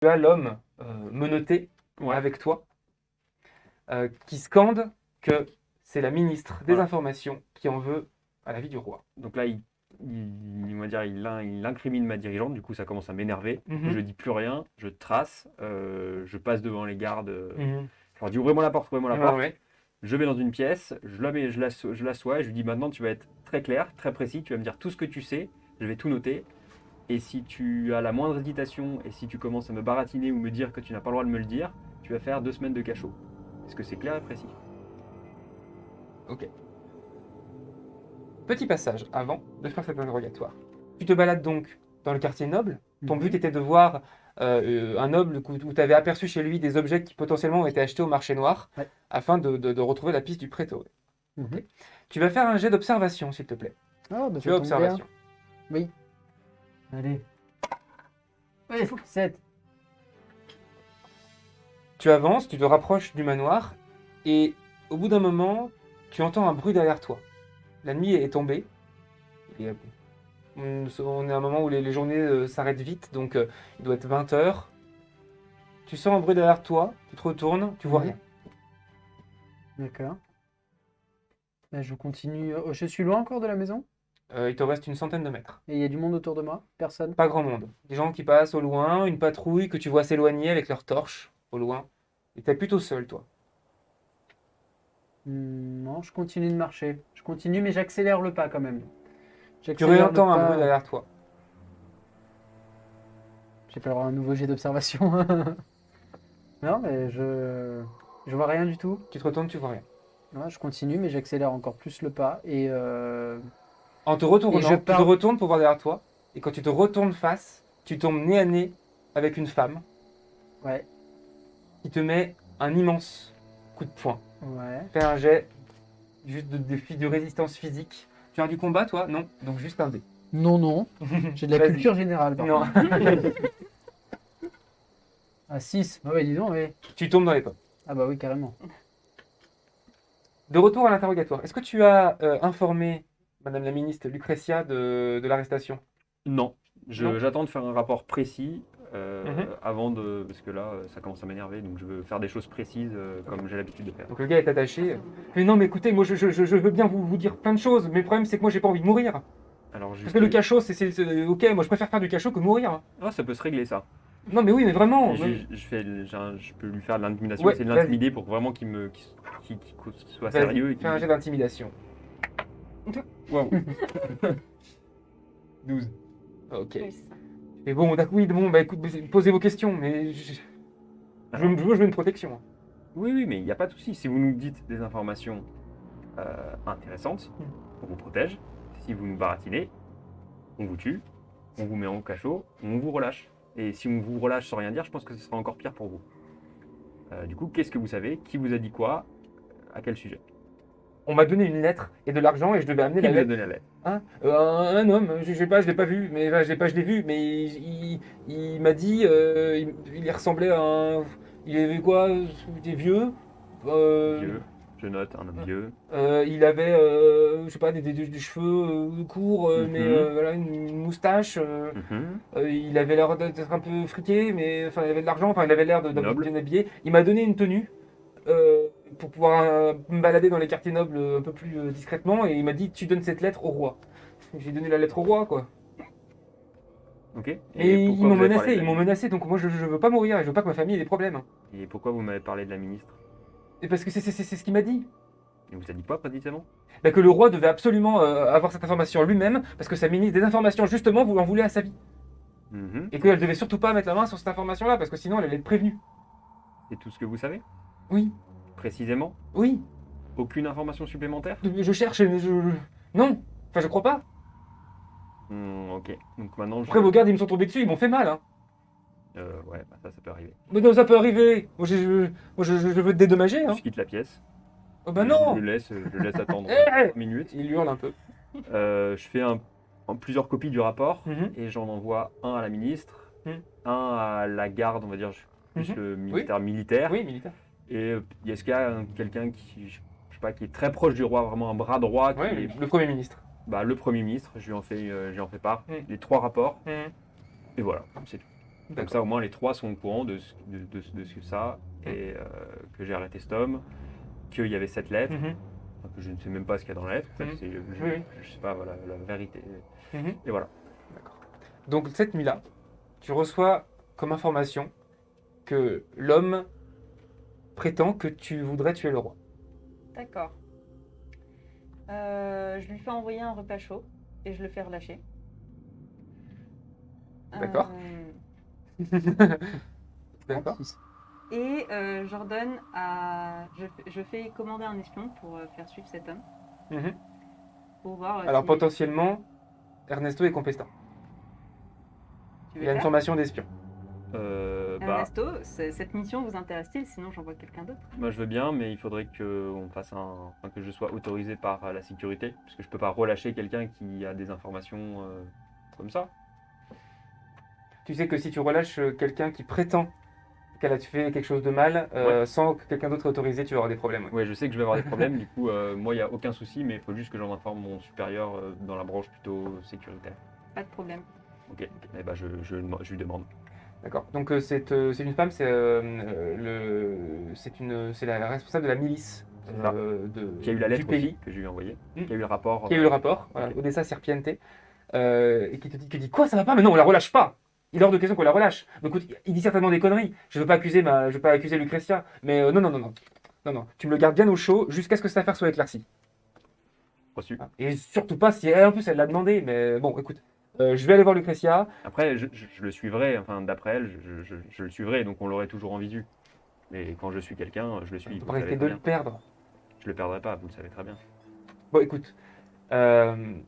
Tu as l'homme menotté Ouais. avec toi qui scande que c'est la ministre des Voilà. Informations qui en veut à la vie du roi. Donc là, on va dire, il incrimine ma dirigeante, du coup ça commence à m'énerver. Du coup, je dis plus rien, je trace, je passe devant les gardes, je leur dis ouvrez-moi la porte, ouvrez-moi la Ouais, porte. ouais. Je vais dans une pièce, je l'assois et je lui dis maintenant tu vas être très clair, très précis, tu vas me dire tout ce que tu sais, je vais tout noter. Et si tu as la moindre hésitation et si tu commences à me baratiner ou me dire que tu n'as pas le droit de me le dire, tu vas faire 2 semaines de cachot. Est-ce que c'est clair et précis? Ok. Petit passage avant de faire cet interrogatoire. Tu te balades donc dans le quartier noble. Ton but était de voir un noble où tu avais aperçu chez lui des objets qui potentiellement ont été achetés au marché noir Ouais. afin de retrouver la piste du prétoré. Mhm. Tu vas faire un jet d'observation, s'il te plaît. Ah, bah Tu ça as tombe bien. observation. Oui. Allez. Ouais, 7. Tu avances, tu te rapproches du manoir et au bout d'un moment, tu entends un bruit derrière toi. La nuit est tombée. Et, on est à un moment où les journées s'arrêtent vite, donc il doit être 20 heures. Tu sens un bruit derrière toi, tu te retournes, tu vois Mhm. rien. D'accord. Là, je continue. Oh, je suis loin encore de la maison? Il te reste une centaine de mètres. Et il y a du monde autour de moi? Personne? Pas grand monde. Des gens qui passent au loin, une patrouille que tu vois s'éloigner avec leurs torches au loin. Et t'es plutôt seul, toi. Non, je continue de marcher. Je continue, mais j'accélère le pas quand même. Tu J'accélère le réentends un bruit pas. derrière toi. J'ai pas avoir un nouveau jet d'observation. Non, mais je vois rien du tout. Tu te retournes, tu vois rien. Ouais, je continue, mais j'accélère encore plus le pas. En te Et je retournant, tu te pars. retournes pour voir derrière toi. Et quand tu te retournes face, tu tombes nez à nez avec une femme Ouais, qui te met un immense coup de poing. ouais. Fais un jet juste de résistance physique. Tu as du combat, toi? Non. Donc juste un dé. Non, non. J'ai de la Vas-y. culture générale, par Non. contre. Ah, 6. Ah ouais, dis donc, ouais. Tu tombes dans les pommes. Ah bah oui, carrément. De retour à l'interrogatoire, est-ce que tu as informé Madame la ministre Lucretia de l'arrestation? Non, Non. j'attends de faire un rapport précis Mhm. avant de. Parce que là, ça commence à m'énerver, donc je veux faire des choses précises comme j'ai l'habitude de faire. Donc le gars est attaché. Mais non, mais écoutez, moi je veux bien vous dire plein de choses, mais le problème c'est que moi j'ai pas envie de mourir. Alors, Parce juste. que le cachot, ok, moi je préfère faire du cachot que mourir, hein. Ah, ça peut se régler ça. Non, mais oui, mais vraiment. Je peux lui faire de l'intimidation, Ouais, essayer de vas-y. l'intimider pour vraiment qu'il soit Vas-y, sérieux et fais un qu'il. jet d'intimidation. Waouh. 12. Ok. Plus. Et bon, oui, bon, bah écoute, posez vos questions, mais Alors, je veux une protection, hein. oui, mais il n'y a pas de souci. Si vous nous dites des informations intéressantes, on vous protège. Si vous nous baratinez, on vous tue, on vous met en cachot, on vous relâche. Et si on vous relâche sans rien dire, je pense que ce sera encore pire pour vous. Du coup, qu'est-ce que vous savez? Qui vous a dit quoi? À quel sujet? On m'a donné une lettre et de l'argent et je devais amener Qui la vous a lettre. donné la lettre? Hein un homme, je sais pas, je l'ai pas vu, mais enfin, je l'ai vu, mais il m'a dit, il ressemblait à un, il avait quoi, des vieux, Vieux, je note, un homme vieux. il avait, je sais pas, des cheveux courts, mais Mhm. voilà, une moustache, Mhm. il avait l'air d'être un peu friqué, mais enfin, il avait de l'argent, enfin, il avait l'air d'être Noble. bien habillé. Il m'a donné une tenue. Pour pouvoir me balader dans les quartiers nobles un peu plus discrètement, et il m'a dit tu donnes cette lettre au roi. J'ai donné la lettre au roi, quoi. Ok. Et Mais pourquoi vous avez parlé de ils la m'ont ministre? menacé, donc moi je veux pas mourir et je veux pas que ma famille ait des problèmes. Et pourquoi vous m'avez parlé de la ministre? Et parce que c'est ce qu'il m'a dit. Il vous a dit quoi précisément? Bah, que le roi devait absolument avoir cette information lui-même, parce que sa ministre des informations justement en voulait à sa vie. Mhm. Et qu'elle devait surtout pas mettre la main sur cette information-là, parce que sinon elle allait être prévenue. C'est tout ce que vous savez? Oui, Précisément? oui, Aucune information supplémentaire? je cherche, mais non, enfin je crois pas. Ok. Donc maintenant, Après vos gardes ils me sont tombés dessus, ils m'ont fait mal, hein. Ouais, bah ça peut arriver. Mais non, ça peut arriver. Je veux te dédommager, hein. Je quitte la pièce. Oh bah Je non. le laisse attendre Eh 3 minutes. Il hurle un peu. Je fais plusieurs copies du rapport Mhm. et j'en envoie un à la ministre, Mhm. un à la garde, on va dire, plus Mhm. le ministère militaire. Oui, militaire. Et est-ce qu'il y a quelqu'un je sais pas, qui est très proche du roi, vraiment un bras droit, qui Ouais, est le Premier ministre. le Premier ministre, je lui en fais part, Mhm. les 3 rapports, Mhm. et voilà, c'est tout. Comme D'accord. ça, au moins, les 3 sont au courant de ce que ça, et que j'ai arrêté cet homme, qu'il y avait cette lettre, Mhm. enfin, que je ne sais même pas ce qu'il y a dans la lettre. En fait, Mhm. Oui. je sais pas, voilà, la vérité. Mhm. Et voilà. D'accord. Donc cette nuit-là, tu reçois comme information que l'homme prétend que tu voudrais tuer le roi. D'accord. Je lui fais envoyer un repas chaud et je le fais relâcher. D'accord. Euh, D'accord. et j'ordonne à. Je fais commander un espion pour faire suivre cet homme. Mhm. Pour voir Alors si. potentiellement, Ernesto est compétent. Tu Il veux a une faire formation d'espion. Ernesto, cette mission vous intéresse-t-il? Sinon, j'envoie quelqu'un d'autre. Moi, je veux bien, mais il faudrait que que je sois autorisé par la sécurité, parce que je peux pas relâcher quelqu'un qui a des informations comme ça. Tu sais que si tu relâches quelqu'un qui prétend qu'elle a fait quelque chose de mal, sans que quelqu'un d'autre ait autorisé, tu vas avoir des problèmes. Ouais. Ouais, je sais que je vais avoir des problèmes, du coup, moi, il n'y a aucun souci, mais il faut juste que j'en informe mon supérieur dans la branche plutôt sécuritaire. Pas de problème. Ok, eh ben, je lui demande. D'accord. Donc c'est une femme, c'est la responsable de la milice C'est ça. Qui a eu la du lettre pays, aussi, que je lui ai envoyée, Hmm. qui a eu le rapport. qui a eu le rapport, voilà, ok. Odessa Serpiente, et qui dit quoi, ça va pas? Mais non, on la relâche pas. Il est hors de question qu'on la relâche. Mais écoute, il dit certainement des conneries. Je veux pas accuser Lucretia, mais non, tu me le gardes bien au chaud jusqu'à ce que cette affaire soit éclaircie. Reçu. Et surtout pas si elle, en plus, elle l'a demandé. Mais bon, écoute, je vais aller voir Lucretia. Après, je le suivrai, enfin, d'après elle, je le suivrai, donc on l'aurait toujours en visu. Mais quand je suis quelqu'un, je le suis, On vous peut le savez risquer très de le bien. perdre. Je le perdrai pas, vous le savez très bien. Bon, écoute. Bon,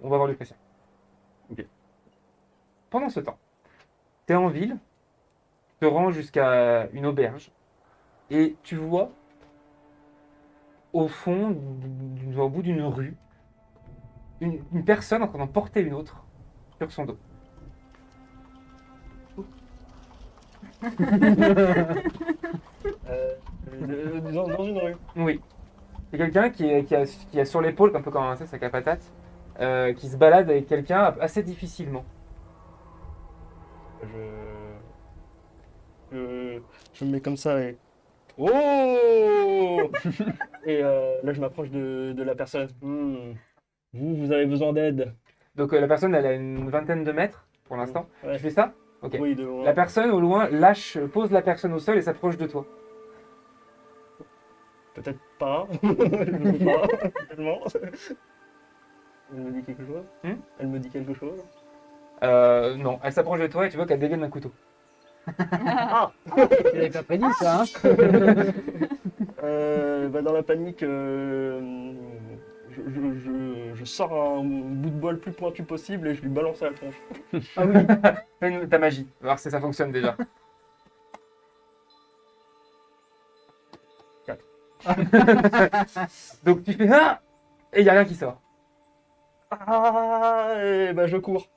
on va voir Lucretia. Ok. Pendant ce temps, tu es en ville, tu te rends jusqu'à une auberge, et tu vois, au fond, au bout d'une rue, une personne en train d'en porter une autre sur son dos. Dans une rue. Oui. C'est quelqu'un qui a sur l'épaule, un peu comme un sac à patates, qui se balade avec quelqu'un assez difficilement. Je me mets comme ça et. Oh Et là, je m'approche de la personne. Vous avez besoin d'aide. Donc la personne, elle a une vingtaine de mètres pour l'instant. Ouais. Tu fais ça? Ok. Oui, de loin. La personne au loin pose la personne au sol et s'approche de toi. Peut-être pas. Je sais pas. Tellement. Elle me dit quelque chose Elle me dit quelque chose Non, elle s'approche de toi et tu vois qu'elle dégaine un couteau. Ah Tu l'avais pas prédit ça, hein? Dans la panique, je sors un bout de bois le plus pointu possible et je lui balance à la tronche. Ah oui. Fais ta magie, on va voir si ça fonctionne déjà. 4. Donc tu fais ah et il n'y a rien qui sort. Ah, et bah je cours.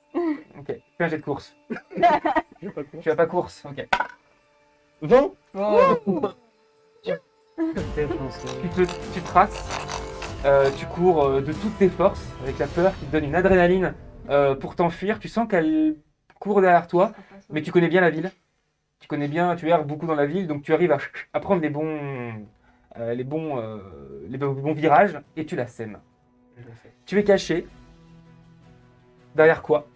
Ok, fais un jet de course. J'ai pas cours. Tu as pas course, ok. 20 Oh. Tu traces, tu cours de toutes tes forces avec la peur qui te donne une adrénaline pour t'enfuir. Tu sens qu'elle court derrière toi, mais tu connais bien la ville. Tu erres beaucoup dans la ville, donc tu arrives à prendre les bons virages et tu la sèmes. Tu es caché. Derrière quoi?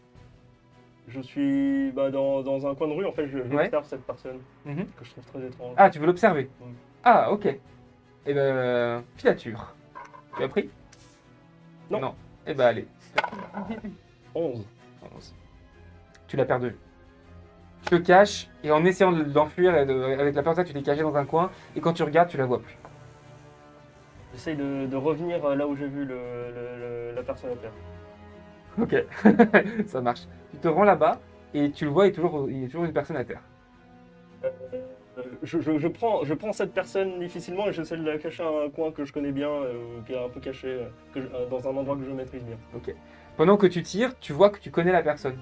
Je suis dans un coin de rue, en fait, je Ouais. observe cette personne Mhm. que je trouve très étrange. Ah, tu veux l'observer? Oui. Ah, ok. Eh ben, filature. Tu as pris? Non. Eh ben, allez. 11. 11. Tu l'as perdu. Tu te caches et en essayant d'enfuir avec la porte, tu t'es caché dans un coin et quand tu regardes, tu la vois plus. J'essaye de revenir là où j'ai vu la personne à terre. Ok, ça marche. Tu te rends là-bas et tu le vois, il y a toujours une personne à terre. Je prends cette personne difficilement et j'essaie de la cacher à un coin que je connais bien, qui est un peu caché, dans un endroit que je maîtrise bien. Ok. Pendant que tu tires, tu vois que tu connais la personne.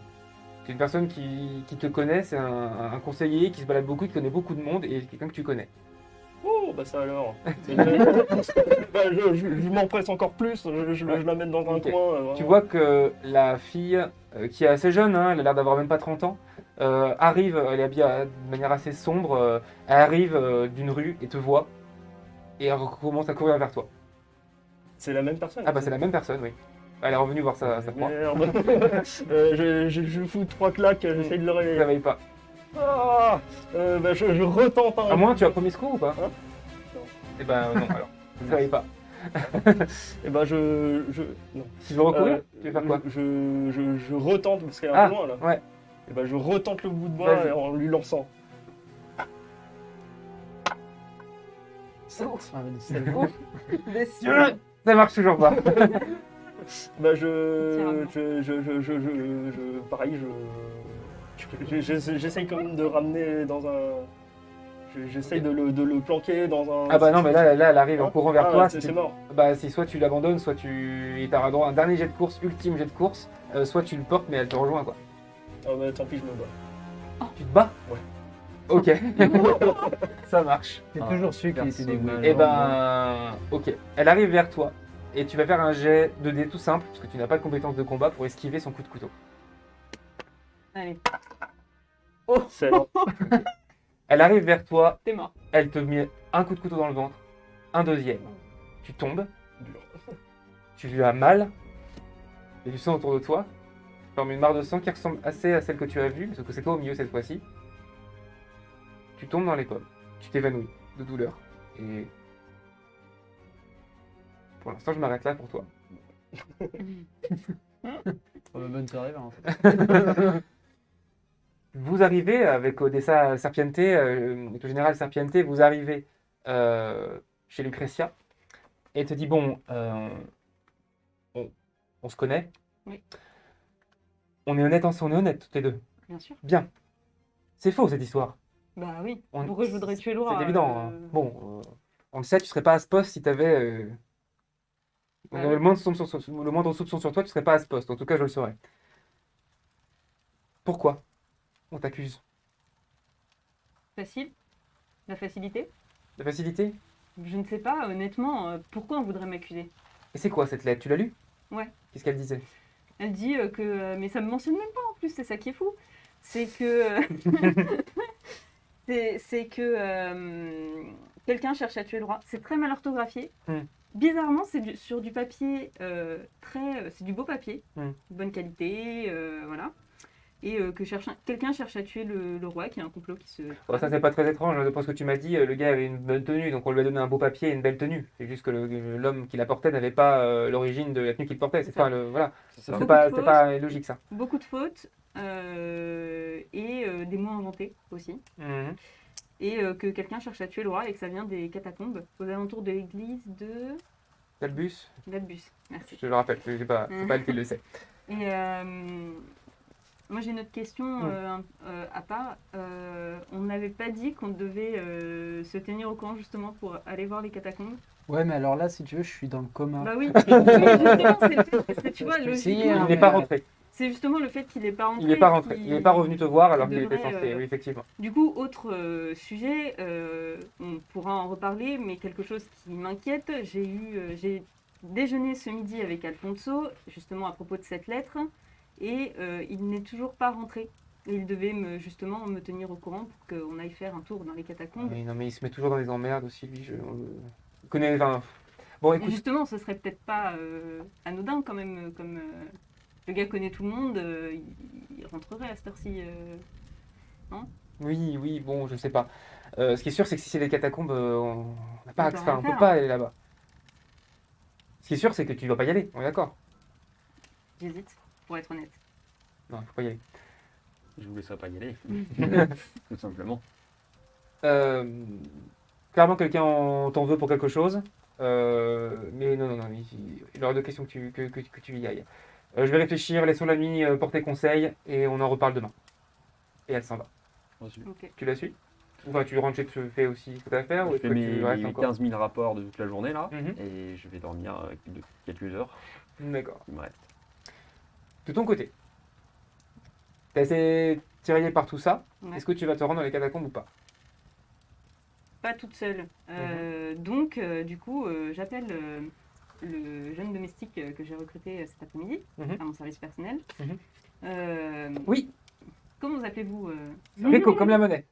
C'est une personne qui te connaît, c'est un conseiller qui se balade beaucoup, qui connaît beaucoup de monde et quelqu'un que tu connais. Oh, pas ça alors. Bah, je m'empresse encore plus, je la mets dans un Ok. coin. Tu vraiment. vois que la fille, qui est assez jeune, hein, elle a l'air d'avoir même pas 30 ans, arrive, elle est habillée de manière assez sombre, elle arrive d'une rue et te voit, et elle commence à courir vers toi. C'est la même personne. Ah bah c'est la même personne, oui. Elle est revenue voir sa proie. Merde. Je fous 3 claques, j'essaye de le Elle ne réveiller. réveille pas. Ah, bah, je retente un. À moins, tu as premier secours ou pas Hein Non. Eh ben non, alors. Ça ne réveille pas. Et bah non. Tu veux recourir Euh, Tu veux faire quoi je retente, parce qu'elle est un Ah, peu loin là. ouais. Et bah je retente le bout de bois Vas-y. en lui lançant. Ah, mais c'est bon. Déçu. Ça marche toujours pas. Bah Entièrement. pareil, j'essaye quand même de ramener dans un. J'essaye de le planquer dans un. Ah bah non, mais là elle arrive en courant vers Ah, toi. c'est mort. Bah c'est soit tu l'abandonnes, soit tu... Et t'as droit à un dernier jet de course, ultime jet de course, soit tu le portes mais elle te rejoint quoi. Ah bah tant pis, je me bats. Tu te bats Ouais. Ok. Ça marche. J'ai Ah, toujours su qu'il était personne. dégoûté. Et ben... Ok. Elle arrive vers toi. Et tu vas faire un jet 2D tout simple, parce que tu n'as pas de compétence de combat pour esquiver son coup de couteau. Allez, C'est Elle arrive vers toi, t'es mort. elle te met un coup de couteau dans le ventre, un deuxième. Tu tombes, dur. tu lui as mal, et du sang autour de toi. Tu formes une mare de sang qui ressemble assez à celle que tu as vue, sauf que c'est toi au milieu cette fois-ci. Tu tombes dans les pommes, tu t'évanouis de douleur. Et pour l'instant, je m'arrête là pour toi. Bonne soirée, en fait. Vous arrivez avec Odessa Serpiente, avec le général Serpiente, vous arrivez chez Lucretia et elle te dit bon, on se connaît. Oui. On est honnête, on est honnête toutes les deux. Bien sûr. Bien. C'est faux cette histoire. Bah oui. On- Pourquoi je voudrais tuer Laura C'est évident. Hein. Bon, on le sait, tu serais pas à ce poste si tu avais Ouais. le moindre soupçon sur toi, tu serais pas à ce poste. En tout cas, je le saurais. Pourquoi on t'accuse? Facile. La facilité. De facilité? Je ne sais pas, honnêtement, pourquoi on voudrait m'accuser. Et c'est quoi cette lettre? Tu l'as lue? Ouais. Qu'est-ce qu'elle disait? Elle dit que... mais ça me mentionne même pas en plus, c'est ça qui est fou. C'est que... c'est que quelqu'un cherche à tuer le roi. C'est très mal orthographié. Hmm. Bizarrement, sur du papier c'est du beau papier, Hmm. de bonne qualité, voilà. Et que quelqu'un cherche à tuer le roi, qui est un complot qui se... Bon, ça, c'est pas très étrange. D'après ce que tu m'as dit, le gars avait une bonne tenue, donc on lui a donné un beau papier et une belle tenue. C'est juste que l'homme qui la portait n'avait pas l'origine de la tenue qu'il portait. C'est ça. pas voilà. C'est ça. C'est Beaucoup pas, de c'est pas logique ça. Beaucoup de fautes et des mots inventés aussi. Mhm. Et que quelqu'un cherche à tuer le roi et que ça vient des catacombes aux alentours de l'église de Galbus, d'Albus. Merci. je le rappelle, c'est pas elle qui le sait. Et moi j'ai une autre question à part. On n'avait pas dit qu'on devait se tenir au courant justement pour aller voir les catacombes. Ouais, mais alors là, si tu veux, je suis dans le coma. Bah oui, justement, c'est le fait, parce que tu vois, Je peux essayer, logiquement, hein, Il n'est pas rentré. c'est justement le fait qu'il n'est pas rentré. Il n'est pas rentré. qui- Il n'est pas revenu te voir alors qui qu'il était devrait, censé. Oui, effectivement. Du coup, autre sujet, on pourra en reparler, mais quelque chose qui m'inquiète, j'ai déjeuné ce midi avec Alfonso, justement à propos de cette lettre, et il n'est toujours pas rentré. Et il devait justement me tenir au courant pour qu'on aille faire un tour dans les catacombes. Oui, non, mais il se met toujours dans les emmerdes aussi, lui. Je connais. Enfin, bon, Et écoute. justement, ce serait peut-être pas anodin quand même, comme le gars connaît tout le monde, il rentrerait à cette heure-ci. Oui, oui, bon, je sais pas. Ce qui est sûr, c'est que si c'est des catacombes, on n'a pas On peut accès, rien on peut faire. pas aller là-bas. Ce qui est sûr, c'est que tu dois pas y aller. On est d'accord? J'hésite, pour être honnête. Non, il faut pas y aller. Je vous laisserai pas y aller. Tout simplement. Clairement, quelqu'un t'en veut pour quelque chose. Mais non, il aura de questions que tu y ailles. Je vais réfléchir, laissons la nuit porter conseil et on en reparle demain. Et elle s'en va. Reçu. Ok. Tu la suis? Enfin, tu rentres chez tu fais aussi ce que tu as à faire ou Je est-ce fais que tu mes restes encore? 15 000 rapports de toute la journée là, Mhm. et je vais dormir de quelques heures D'accord. qui me restent. De ton côté, t'es assez tiraillé par tout ça. Ouais. Est-ce que tu vas te rendre dans les catacombes ou pas? pas toute seule. Donc, du coup, j'appelle le jeune domestique que j'ai recruté cet après-midi Mhm. à mon service personnel. Mhm. Oui. Comment vous appelez-vous Rico, comme la monnaie.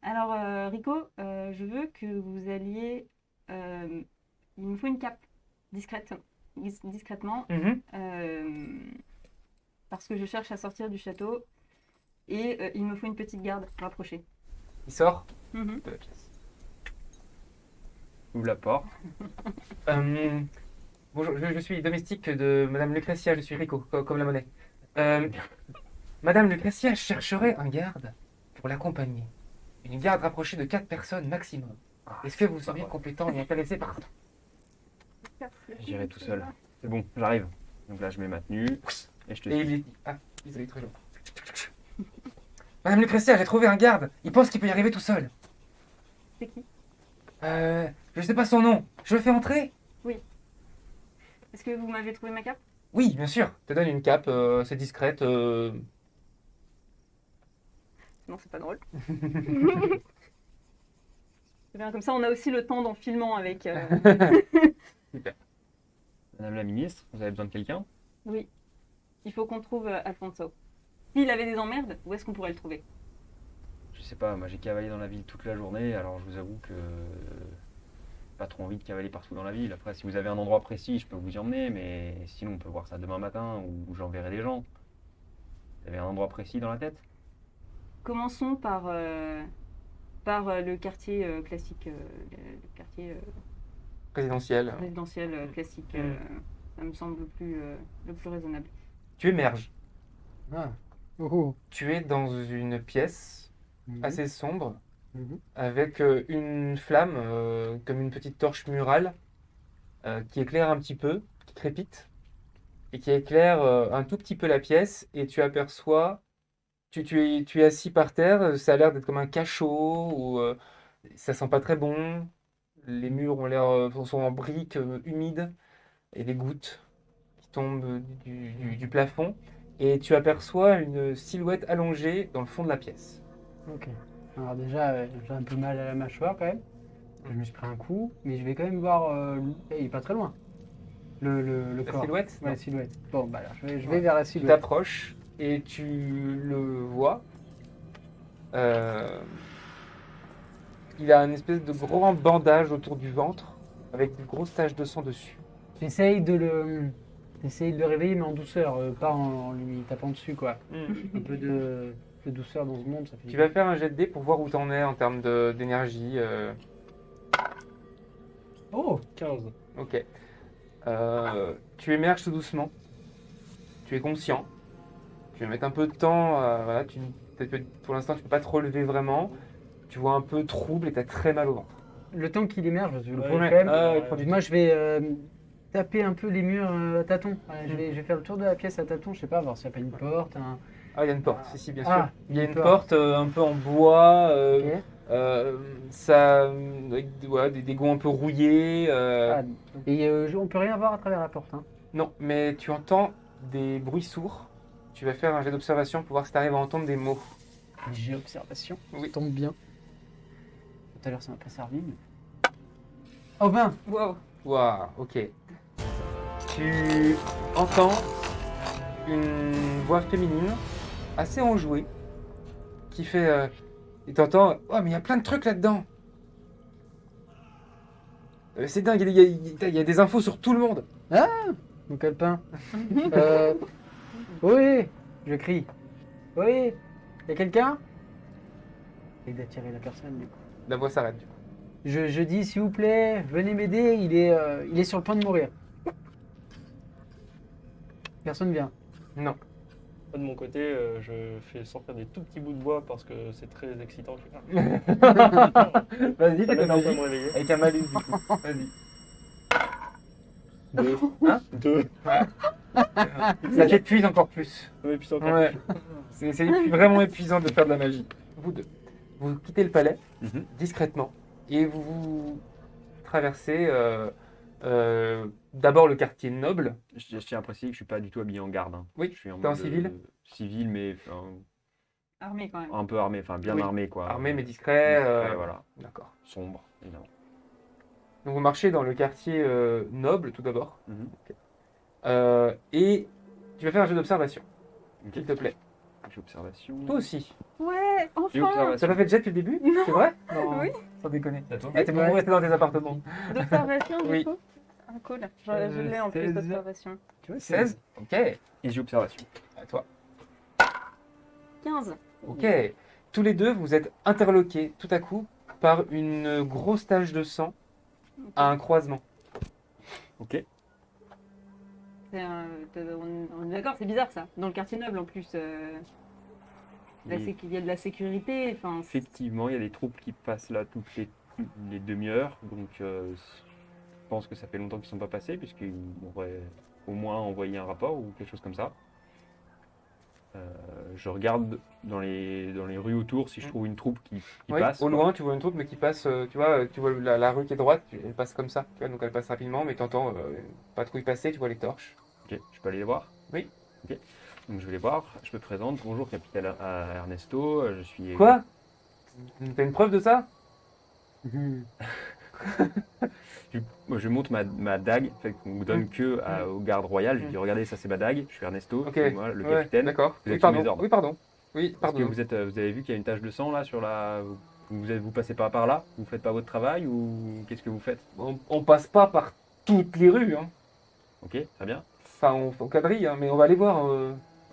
Alors, Rico, je veux que vous alliez. Il me faut une cape discrètement, Mhm. parce que je cherche à sortir du château et il me faut une petite garde rapprochée. Il sort Mhm. de la pièce. Ouvre la porte. Bonjour, je suis domestique de Madame Lucretia, je suis Rico, comme la monnaie. Madame Lucretia chercherait un garde pour l'accompagner. Une garde rapprochée de 4 personnes maximum. Est-ce que vous seriez compétent et intéressé par ça? J'irai tout seul. C'est bon, j'arrive. Donc là, je mets ma tenue et je te Et suis. il est... Ah, désolé, très long. Madame Lucretia, j'ai trouvé un garde. Il pense qu'il peut y arriver tout seul. C'est qui? Je sais pas son nom. Je le fais entrer? Est-ce que vous m'avez trouvé ma cape? Oui, bien sûr. Je te donne une cape, c'est discrète. Non, c'est pas drôle. C'est bien, comme ça, on a aussi le temps d'en filmant avec. Madame la ministre, vous avez besoin de quelqu'un? Oui, il faut qu'on trouve Alfonso. S'il avait des emmerdes, où est-ce qu'on pourrait le trouver? Je sais pas, moi j'ai cavalier dans la ville toute la journée, alors je vous avoue que pas trop envie de cavaler partout dans la ville. Après, si vous avez un endroit précis, je peux vous y emmener, mais sinon on peut voir ça demain matin ou j'enverrai des gens. Vous avez un endroit précis dans la tête? Commençons par le quartier classique, le quartier Présidentielle. résidentiel classique. Ça me semble le plus raisonnable. Tu émerges. Ah. Oh. Tu es dans une pièce Mhm. assez sombre, Mhm. avec une flamme, comme une petite torche murale, qui éclaire un petit peu, qui crépite, et qui éclaire un tout petit peu la pièce, et tu aperçois, tu es assis par terre, ça a l'air d'être comme un cachot, ou ça sent pas très bon, les murs ont l'air, sont en briques humides, et des gouttes qui tombent du plafond, et tu aperçois une silhouette allongée dans le fond de la pièce. Ok. Alors déjà, j'ai un peu mal à la mâchoire quand même. Je me suis pris un coup, mais je vais quand même voir. Il est pas très loin. Le La corps. silhouette? Ouais, Non. la silhouette. Bon, bah alors, je vais Ouais. vers la Tu silhouette. t'approches et tu le vois. Euh, il a une espèce de grand bandage autour du ventre avec une grosse tache de sang dessus. J'essaye de le réveiller, mais en douceur, pas en lui tapant dessus, quoi. Un peu de douceur dans ce monde, ça fait. Tu vas faire un jet de dés pour voir où t'en es en termes d'énergie. Oh! 15. Ok. Tu émerges tout doucement. Tu es conscient. Tu vas mettre un peu de temps. Voilà, pour l'instant, tu peux pas te relever vraiment. Tu vois un peu trouble et t'as très mal au ventre. Le temps qu'il émerge, parce que le Ouais, problème, ouais, quand même, ouais, prends du moi je vais taper un peu les murs à tâtons. Voilà, je vais faire le tour de la pièce à tâtons, je sais pas, voir s'il n'y a pas une porte. Ah, il y a une porte, si, bien sûr. Ah, Il y a une porte. porte un peu en bois, Ok. avec ouais, des gonds un peu rouillés. Ah, et on peut rien voir à travers la porte. Hein. Non, mais tu entends des bruits sourds. Tu vas faire un jet d'observation pour voir si tu arrives à entendre des mots. J'ai observation, Oui. ça tombe bien. Tout à l'heure ça m'a pas servi. Mais... Oh ben! Wow. Waouh, ok. Tu entends une voix féminine assez enjouée qui fait. Et t'entends. Oh, mais il y a plein de trucs là-dedans! C'est dingue, il y a des infos sur tout le monde! Mon calepin. euh... Oui! Je crie. Oui! Y a quelqu'un? Et d'attirer la personne du coup. La voix s'arrête. Je dis s'il vous plaît, venez m'aider, il est sur le point de mourir. Personne vient. Non. Moi, de mon côté, je fais sortir des tout petits bouts de bois parce que c'est très excitant. Vas-y, Ça fais m'aide un peu à ton me réveiller. avec un malus du coup. Vas-y. 2. Hein 2. Ça t'épuise encore plus. Ouais, puis c'est encore Ouais. C'est vraiment épuisant de faire de la magie. Vous deux. Vous quittez le palais Mhm. discrètement et vous traversez d'abord le quartier noble. Je tiens à préciser que je suis pas du tout habillé en garde. Hein. Oui, Je suis en t'es en mode, civil civil, mais enfin, Armé quand même. un peu armé, enfin bien Oui. armé quoi. Armé mais discret. Discret, voilà. D'accord. Sombre, évidemment. Donc vous marchez dans le quartier noble tout d'abord. Mhm. Et tu vas faire un jeu d'observation, Ok. s'il te plaît. J'ai observation. Toi aussi. Ouais, J'ai enfin. Ça observation. l'a fait déjà depuis le début? Non. C'est vrai? Non. Oui. Sans déconner. C'est à toi. Ah, t'es beaucoup resté dans tes appartements. D'observation du Oui. coup. Ah, cool. Je l'ai en plus 16. d'observation. Tu vois, 16? Ok. Et j'ai observation. À toi. 15. Ok. Tous les deux, vous êtes interloqués tout à coup par une grosse tache de sang à un croisement. Ok. On est d'accord, c'est bizarre ça. Dans le quartier noble en plus. Et Il y a de la sécurité. Enfin, effectivement, il y a des troupes qui passent là toutes les demi-heures. Donc je pense que ça fait longtemps qu'ils ne sont pas passés, puisqu'ils auraient au moins envoyé un rapport ou quelque chose comme ça. Je regarde dans les rues autour si je trouve une troupe qui Oui, passe. au quoi. loin, tu vois une troupe, mais qui passe, tu vois la rue qui est droite, elle passe comme ça, tu vois, donc elle passe rapidement, mais t'entends pas trop y passer, tu vois les torches. Ok, je peux aller les voir? Oui. Ok. Donc je vais les voir, je me présente. Bonjour, capitaine Ernesto, je suis... Quoi? T'as une preuve de ça? Mhm. Je montre ma dague, en fait, qu'on ne donne que au garde royal. Je lui dis, regardez, ça c'est ma dague, je suis Ernesto, Ok, c'est moi, le ouais, capitaine. d'accord. Vous Oui, êtes sous mes pardon. ordres. Oui, pardon. Oui, Est-ce que pardon. vous avez vu qu'il y a une tache de sang là sur la... Vous passez pas par là? Vous faites pas votre travail ou qu'est-ce que vous faites? On passe pas par toutes les rues, hein. Ok, très bien. Enfin, on quadrille, hein, mais on va aller voir.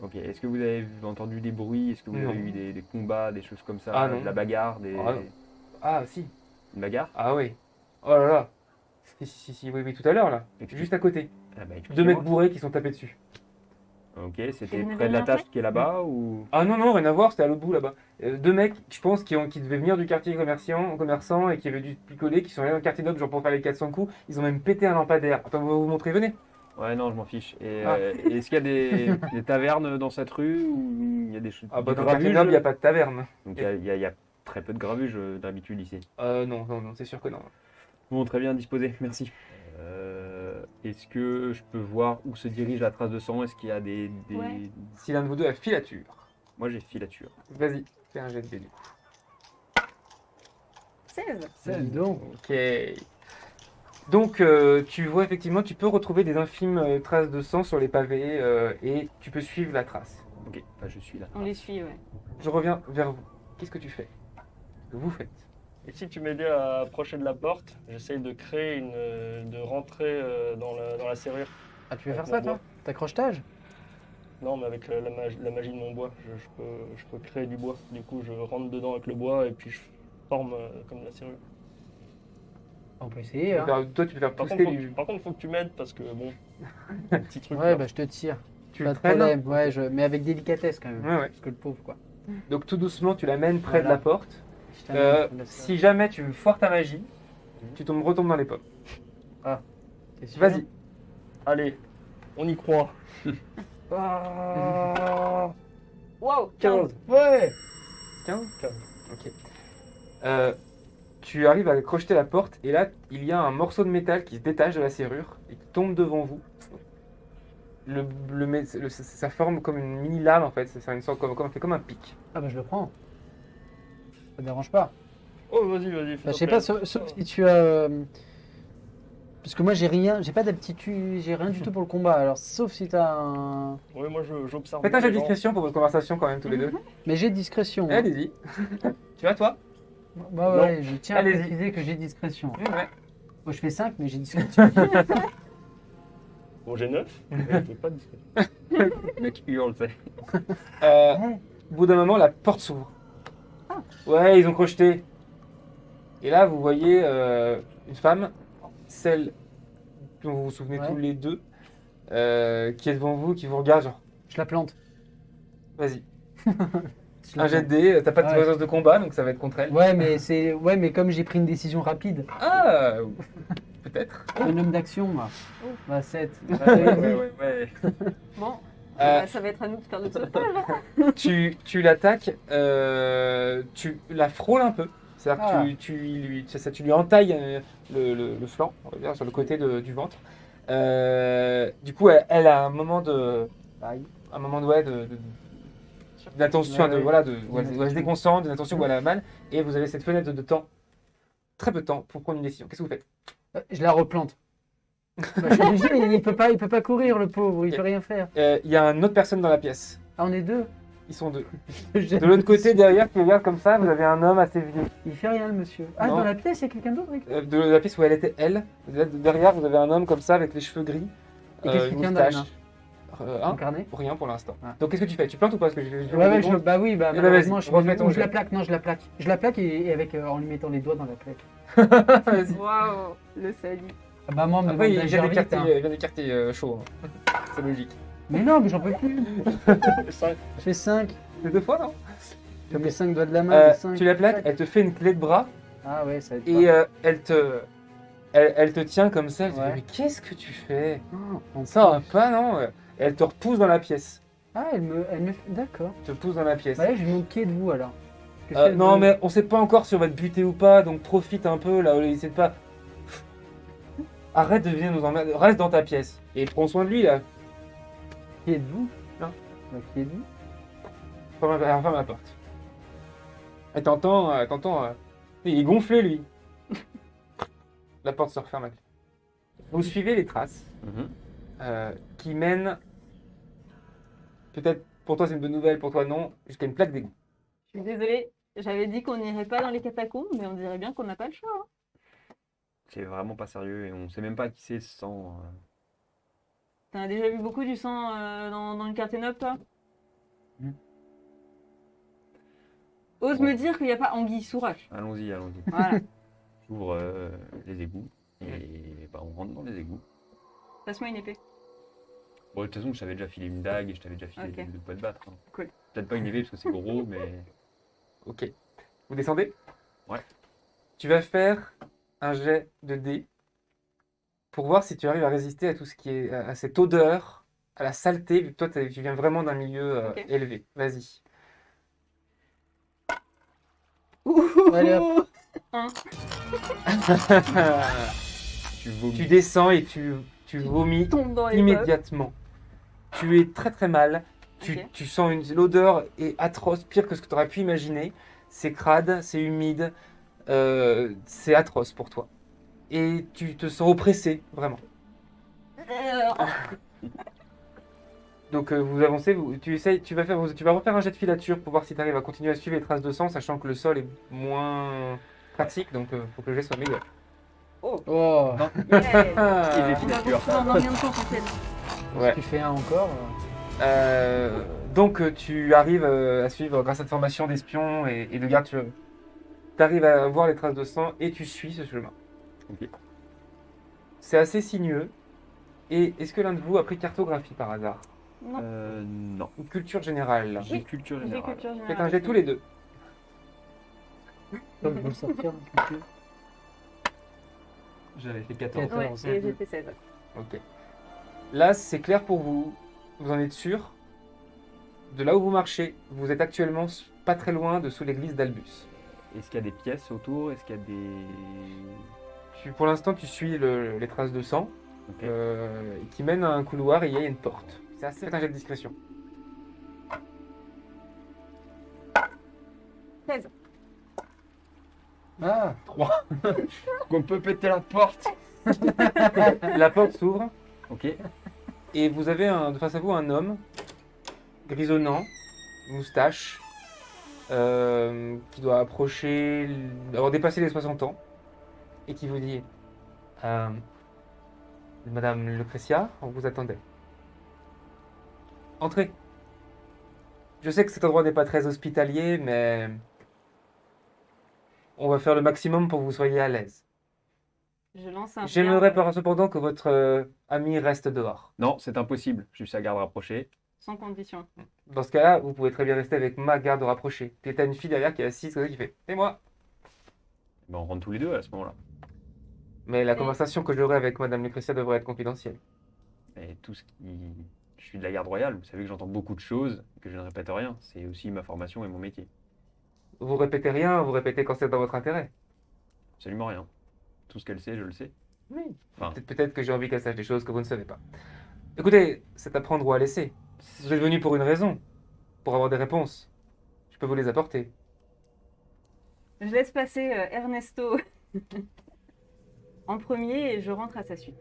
Ok, est-ce que vous avez entendu des bruits? Est-ce que vous Non. avez eu des combats, des choses comme ça? Ah, non. De la bagarre, Ah, non. Ah, si. Une bagarre? Ah, oui. Oh là là. Si, oui, tout à l'heure, là. Explique. Juste à côté. Ah, bah, 2 expliquez-moi. mecs bourrés qui sont tapés dessus. Ok, c'était Et vous n'avez près de la rien tâche fait qui est là-bas ou... Ah non, rien à voir, c'était à l'autre bout là-bas. 2 mecs, je pense, qui devaient venir du quartier commerçant et qui avaient dû picoler, qui sont allés dans le quartier noble genre pour faire les 400 coups. Ils ont même pété un lampadaire. Attends, on va vous montrer, venez. Ouais, non, je m'en fiche. Et Ah. est-ce qu'il y a des tavernes dans cette rue ou il y a des choses Ah bah du dans le quartier grabuge? noble, il n'y a pas de taverne. Donc il y a très peu de grabuge d'habitude ici. Non, c'est sûr que non. Bon, très bien disposé, merci. Est-ce que je peux voir où se dirige la trace de sang? Est-ce qu'il y a des... Ouais. Si l'un de vous deux a filature, Moi j'ai filature. vas-y, fais un jet de dés du coup. 16. Dis donc. Ok. Donc, tu vois effectivement, tu peux retrouver des infimes traces de sang sur les pavés et tu peux suivre la trace. Ok, bah, je suis là. On les suit, ouais. Je reviens vers vous. Qu'est-ce que tu fais? Qu'est-ce que vous faites? Et si tu m'aidais à approcher de la porte, j'essaye de créer de rentrer dans la serrure. Ah, tu veux Avec faire ça, mon toi? bois. T'accrochetage? Non, mais avec la magie de mon bois, je peux créer du bois. Du coup, je rentre dedans avec le bois et puis je forme comme la serrure. On peut essayer, hein. Toi, tu peux faire Par pousser contre, du... faut que tu m'aides parce que bon, un petit truc. Ouais, là. bah je te tire. Tu Pas le de traînes. problème. Ouais, mais avec délicatesse quand même. Ouais. Parce que le pauvre, quoi. Donc tout doucement, tu l'amènes près de Voilà. la porte. Je t'amène, je laisse Si jamais tu foires ta magie, tu retombes dans les pommes. ça. T'es sûr? Vas-y. Allez, on y croit. Ah, Wow, 15. Ouais. 15. 15. Ok. Tu arrives à crocheter la porte et là, il y a un morceau de métal qui se détache de la serrure et qui tombe devant vous. Ça forme comme une mini lame en fait. C'est une sorte comme un pic. Ah bah je le prends. Ça te dérange pas. Oh, vas-y, vas-y. Bah, je sais pas, sauf si tu as... Parce que moi j'ai pas d'aptitude, j'ai rien du tout pour le combat. Alors sauf si t'as un... Oui, moi j'observe. Faites un jet de les gens. discrétion pour votre conversation quand même tous les deux. Mais j'ai discrétion. Hein. Allez-y. Tu vas toi? Bah ouais, je tiens à Allez-y. préciser que j'ai discrétion. Ouais. Moi je fais 5 mais j'ai discrétion. Bon, j'ai 9, mais je peux pas discuter. Le mec hurle, tu sais. Au bout d'un moment, la porte s'ouvre. Ouais, ils ont crocheté. Et là, vous voyez une femme, celle dont vous vous souvenez Ouais. tous les deux, qui est devant vous, qui vous regarde genre, Je la plante. vas-y, Je la un jet de plante. dés, t'as pas de Ouais. présence de combat, donc ça va être contre elle. Ouais mais comme j'ai pris une décision rapide, Ah, peut-être. un homme d'action moi. Bah 7. Ouais. Bon, Euh, ça va être à nous de faire le sauvetage. tu l'attaques, tu la frôles un peu. C'est-à-dire Ah. que tu lui entailles le flanc, on va dire, sur le côté du ventre. Du coup, elle a un moment de, ouais, sûr. Une attention Ouais, ouais. voilà, où Une elle se attention. déconcentre, une attention où elle a mal, et vous avez cette fenêtre de temps, très peu de temps, pour prendre une décision. Qu'est-ce que vous faites? Je la replante. Bah, je suis obligé, il peut pas courir, le pauvre, il Ok. peut rien faire. Il y a une autre personne dans la pièce. Ah, on est deux. Ils sont deux. J'aime De l'autre le côté, monsieur. derrière, tu regardes comme ça, vous avez un homme assez vieux. Il fait rien, le monsieur. Ah, Non. dans la pièce, il y a quelqu'un d'autre avec De la pièce où elle était, elle. Derrière, vous avez un homme comme ça, avec les cheveux gris. Et qu'est-ce une qu'il tient dans les moustache. Hein? incarné. Rien pour l'instant. Ah. Donc qu'est-ce que tu fais? Tu plantes ou pas? Parce que j'ai Ouais, des ouais, comptes. bah oui, bah Eh ben, malheureusement, vas-y, refais ton ou je jet. la plaque, non, je la plaque. Je la plaque et avec, en lui mettant les doigts dans la plaque. Vas-y. Waouh, le salut. Ah, maman me Après, demande il vient d'agir vite, d'écarter hein. il vient d'écarter chaud. Hein. C'est logique. Mais non, mais j'en peux plus. Je fais 5. C'est deux fois, non? Je mets 5 doigts de la main. cinq. Tu la plaques, elle te fait une clé de bras Ah ouais, ça va être et elle te tient comme ça. Elle te Ouais. dit, mais qu'est-ce que tu fais? on Ça va pas, non? Et elle te repousse dans la pièce. Ah, elle me... D'accord. Elle te pousse dans la pièce. Bah là, j'ai mon pied de vous, alors. Parce que si elle Non, me- mais on sait pas encore si on va te buter ou pas, donc profite un peu là. Essaie de pas. Arrête de venir nous emmerder. Reste dans ta pièce et prends soin de lui là. Qui est de vous Non. Bah, qui est de vous Ferme la porte. Et t'entends, il est gonflé lui. La porte se referme. Vous suivez les traces Mhm. qui mènent, peut-être pour toi c'est une bonne nouvelle, pour toi non, jusqu'à une plaque d'égout. Je suis désolée, j'avais dit qu'on n'irait pas dans les catacombes, mais on dirait bien qu'on n'a pas le choix. Hein. C'est vraiment pas sérieux et on sait même pas qui c'est sans. T'en as déjà vu beaucoup du sang dans le quartier noble, toi Hmm. Ose Bon. me dire qu'il n'y a pas anguille sous roche. Allons-y, allons-y. Voilà, J'ouvre les égouts et bah, on rentre dans les égouts. passe-moi une épée. Bon, de toute façon, je t'avais déjà filé une dague et je t'avais déjà filé Ok. des de quoi te battre. Hein. Cool. Peut-être pas une épée parce que c'est gros, mais. Ok. Vous descendez? Ouais. Tu vas faire un jet de dés pour voir si tu arrives à résister à tout ce qui est à cette odeur, à la saleté, vu que toi tu viens vraiment d'un milieu Ok. élevé. Vas-y. Allez, hop. Tu vomis. Tu descends et tu vomis Tombe dans les pommes. immédiatement. Tu es très très mal. Ok. Tu sens l'odeur est atroce, pire que ce que tu aurais pu imaginer. C'est crade, c'est humide, c'est atroce pour toi. Et tu te sens oppressé, vraiment. Donc vous avancez, tu vas refaire un jet de filature pour voir si tu arrives à continuer à suivre les traces de sang, sachant que le sol est moins pratique, donc faut que le jet soit meilleur. Oh, Yeah. Et les On va filatures. retrouver en combien de temps, Pascal Ouais. tu fais un encore. Donc tu arrives à suivre grâce à cette formation d'espion et de garde, tu arrives à voir les traces de sang et tu suis ce chemin. Ok. C'est assez sinueux. Et est-ce que l'un de vous a pris cartographie par hasard? Non, Non. Ou culture générale? J'ai culture j'ai générale. culture générale. Faites un jet tous les deux. Donc, je vais le sortir. ok. J'avais fait Ouais, et j'ai fait 16. Ok. Là, c'est clair pour vous. Vous en êtes sûr. De là où vous marchez, vous êtes actuellement pas très loin de sous l'église d'Albus. Est-ce qu'il y a des pièces autour? Est-ce qu'il y a des. Pour l'instant, tu suis les traces de sang Ok. qui mènent à un couloir et il y a une porte. C'est assez. Faites un jet de discrétion. 16. Ah, On peut péter la porte. La porte s'ouvre Ok. et vous avez face à vous un homme grisonnant, moustache, qui doit avoir dépassé les 60 ans et qui vous dit Madame Lucretia, on vous attendait. Entrez. Je sais que cet endroit n'est pas très hospitalier, mais on va faire le maximum pour que vous soyez à l'aise. Je lance un J'aimerais regard, cependant que votre ami reste dehors. Non, c'est impossible. Juste sa garde rapprochée. sans condition. Dans ce cas-là, vous pouvez très bien rester avec ma garde rapprochée. Et t'as une fille derrière qui est assise, comme ça, qui fait « Et moi ?» Ben, on rentre tous les deux à ce moment-là. Mais la Et- conversation que j'aurai avec Madame Lucretia devrait être confidentielle. Et tout ce qui. Je suis de la garde royale. Vous savez que j'entends beaucoup de choses et que je ne répète rien. C'est aussi ma formation et mon métier. Vous répétez rien, vous répétez quand c'est dans votre intérêt. Absolument rien. Tout ce qu'elle sait, je le sais. Oui. Enfin, Peut-être que j'ai envie qu'elle sache des choses que vous ne savez pas. Écoutez, c'est à prendre ou à laisser. Vous êtes venu pour une raison. pour avoir des réponses. Je peux vous les apporter. Je laisse passer Ernesto en premier et je rentre à sa suite.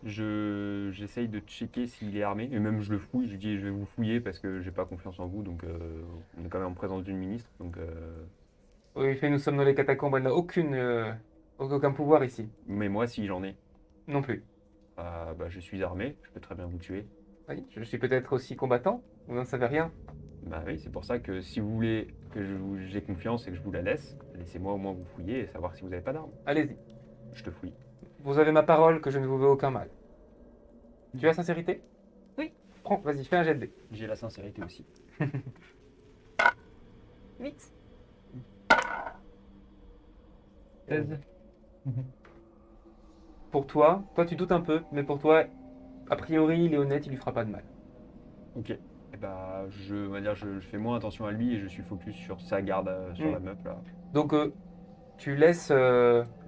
J'essaye de checker s'il est armé, et même je le fouille, je lui dis je vais vous fouiller parce que j'ai pas confiance en vous, donc on est quand même en présence d'une ministre, donc Oui, il fait, nous sommes dans les catacombes, elle n'a aucun pouvoir ici. mais moi si j'en ai, Non plus. bah, je suis armé, je peux très bien vous tuer. Oui, je suis peut-être aussi combattant, vous n'en savez rien. Bah oui, c'est pour ça que si vous voulez que j'ai confiance et que je vous la laisse, laissez-moi au moins vous fouiller et savoir si vous n'avez pas d'armes. Allez-y. Je te fouille. Vous avez ma parole que je ne vous veux aucun mal. Tu as la sincérité? Oui. Prends, vas-y, fais un jet de dés. J'ai la sincérité aussi. 8. 16. Pour toi tu doutes un peu, mais pour toi, a priori, il est honnête, il lui fera pas de mal. Ok. Et bah on va dire, je fais moins attention à lui et je suis focus sur sa garde, sur la meuf là. Donc, tu laisses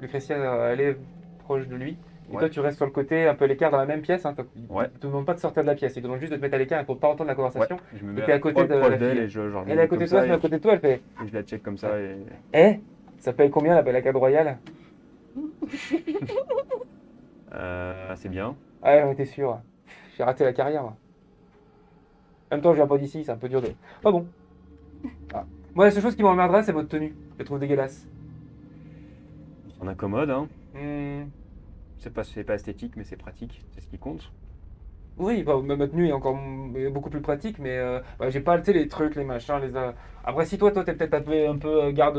Lucretia aller proche de lui. Et Ouais. toi, tu restes sur le côté, un peu à l'écart, dans la même pièce. Hein, Ouais. Il te demande pas de sortir de la pièce, il te demande juste de te mettre à l'écart pour pas entendre la conversation. Je me Et mets puis à côté de proche la d'elle fille. et je regarde Elle est à côté de toi, elle se met à côté de toi, elle fait et je la check comme ça et Eh, ça paye combien la cadre royale? c'est bien. Ah, j'en étais sûr. J'ai raté la carrière, moi. En même temps, je viens pas d'ici, c'est un peu dur de. Pas bon. Ah. Moi, la seule chose qui m'emmerdera, c'est votre tenue. Je la trouve dégueulasse. On s'en incommode, hein. Hmm. C'est pas esthétique, mais c'est pratique. C'est ce qui compte. Oui, bah, ma tenue est encore beaucoup plus pratique, mais bah, j'ai pas tu sais, les trucs, les machins, Après, si toi t'es peut-être un peu garde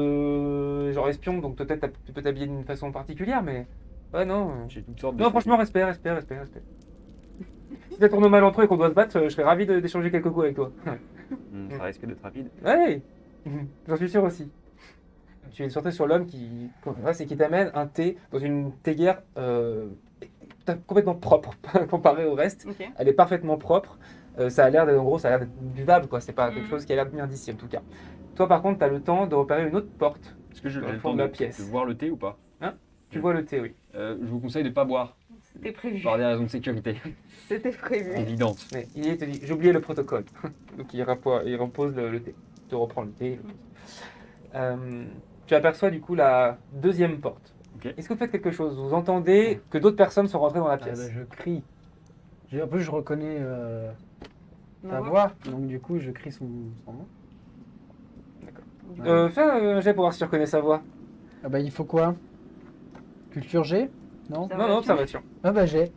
genre espion, donc peut-être tu peux t'habiller d'une façon particulière, mais ouais, non. J'ai toutes sortes de Non, trucs. franchement, respect. Si ça tourne mal entre eux et qu'on doit se battre, je serais ravi d'échanger quelques coups avec toi. Ça risque d'être rapide. Ouais, j'en suis sûr aussi. Tu es sorti sur l'homme c'est qui t'amène un thé dans une théière complètement propre comparé au reste. Ok. Elle est parfaitement propre. Ça a l'air d'être buvable, quoi. C'est pas quelque chose qui a l'air de venir d'ici, en tout cas. Toi, par contre, tu as le temps de repérer une autre porte. Est-ce que j'ai Dans le le fond temps de la de pièce. voir le thé ou pas? Tu vois le thé, oui. Je vous conseille de pas boire, C'était prévu. par des raisons de sécurité C'était prévu. évidentes. Mais il te dit, j'ai oublié le protocole. Donc il repose le thé. Tu reprends le thé. Tu aperçois du coup la deuxième porte. Ok. Est-ce que vous faites quelque chose? Vous entendez que d'autres personnes sont rentrées dans la Ah, pièce. bah, je crie. En plus, je reconnais Ma ta voix. voix, donc du coup, je crie son nom. Fais un jet pour voir si tu reconnais sa voix. Ah bah, il faut quoi? Culture G? Non? Non, observation. Ah bah, j'ai.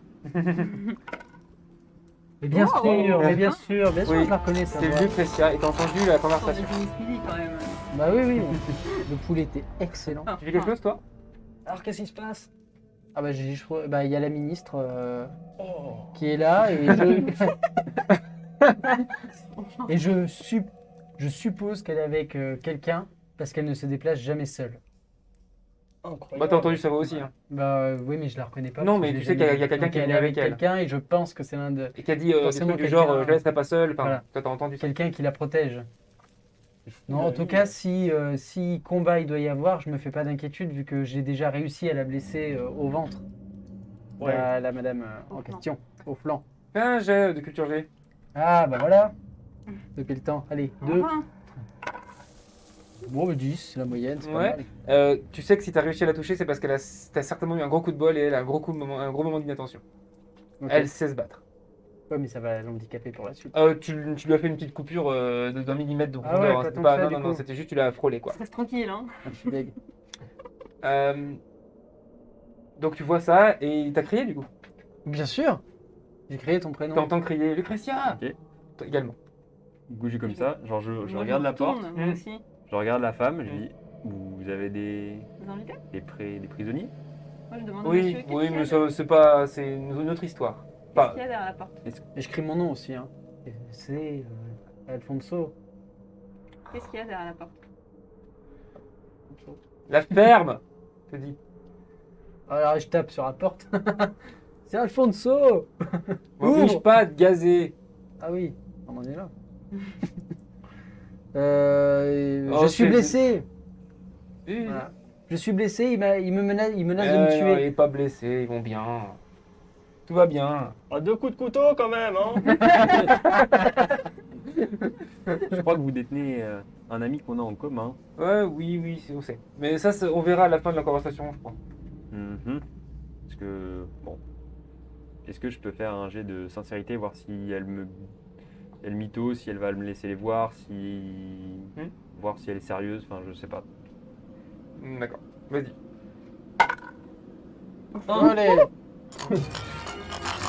Mais bien Oh. sûr, bien sûr, Oui, je la reconnais sa C'est voix. Lucretia et t'as entendu la Sorte de conversation. Jimmy Speedy, quand même. Bah oui, oui. Le poulet était excellent. Tu fais quelque chose toi? Alors, qu'est-ce qui se passe? Ah bah, bah, il y a la ministre qui est là et et je suppose qu'elle est avec quelqu'un parce qu'elle ne se déplace jamais seule. Incroyable. Bah t'as entendu sa voix aussi. Hein. Bah oui, mais je la reconnais pas. Non, parce que mais je tu l'ai sais jamais qu'il y a vue. quelqu'un Donc, qui est elle venu est avec elle. quelqu'un et je pense que c'est l'un de Et qui a dit des Forcément trucs du genre quelqu'un- je la laisserai pas seule. Enfin, Voilà. toi t'as entendu ça. quelqu'un qui la protège. Non, en Bah tout oui. cas, si combat il doit y avoir, je me fais pas d'inquiétude vu que j'ai déjà réussi à la blesser au ventre. Ouais. La madame en Au question, au flanc. Fais un jet de culture G. Ah bah voilà. Depuis le temps. Allez, 2. Enfin, Bon, bah 10, c'est la moyenne, c'est Ouais. pas mal. Tu sais que si t'as réussi à la toucher, c'est parce t'as certainement eu un gros coup de bol et elle a un gros moment d'inattention. Ok. Elle sait se battre. Ouais, mais ça va l'handicaper pour la suite. Ah, Tu lui as fait une petite coupure d'un millimètre de Ah profondeur. ouais, Hein, pas c'était tant pas, que ça, non, du non, non, coup. c'était juste tu l'as frôlé quoi. reste tranquille, hein. Je suis deg. Donc tu vois ça et il t'a crié du coup. Bien sûr. J'ai créé ton prénom. T'entends crier Lucretia Ok. Toi également. Bouger comme ça, genre je Moi, regarde me la porte, retourne, Moi Mm. aussi. je regarde la femme, je dis vous avez Vous invitez des prisonniers? Moi, je demande au Oui, monsieur qu'est-ce oui, qu'il y a mais derrière- c'est pas, c'est une autre histoire. qu'est-ce qu'il y a derrière la porte. Et je crie mon nom aussi. Hein. Et c'est Alfonso. Qu'est-ce qu'il y a derrière la porte. La ferme, te dis. Alors je tape sur la porte. C'est Alfonso. M'oblige Ouvre. pas de gazer. Ah oui, on en est là. Oh, Je suis c'est- blessé. Oui. Voilà. Je suis blessé. Il me menace de me Non, il tuer. est pas blessé, ils vont bien. Tout va bien. À 2 coups de couteau quand même, hein. Je crois que vous détenez un ami qu'on a en commun. Ouais, oui, on sait. Mais ça, on verra à la fin de la conversation, je crois. Mhm. Parce que, bon. Est-ce que je peux faire un jet de sincérité, voir si elle mytho, si elle va me laisser les voir, voir si elle est sérieuse, enfin je sais pas. D'accord. Vas-y. Allez.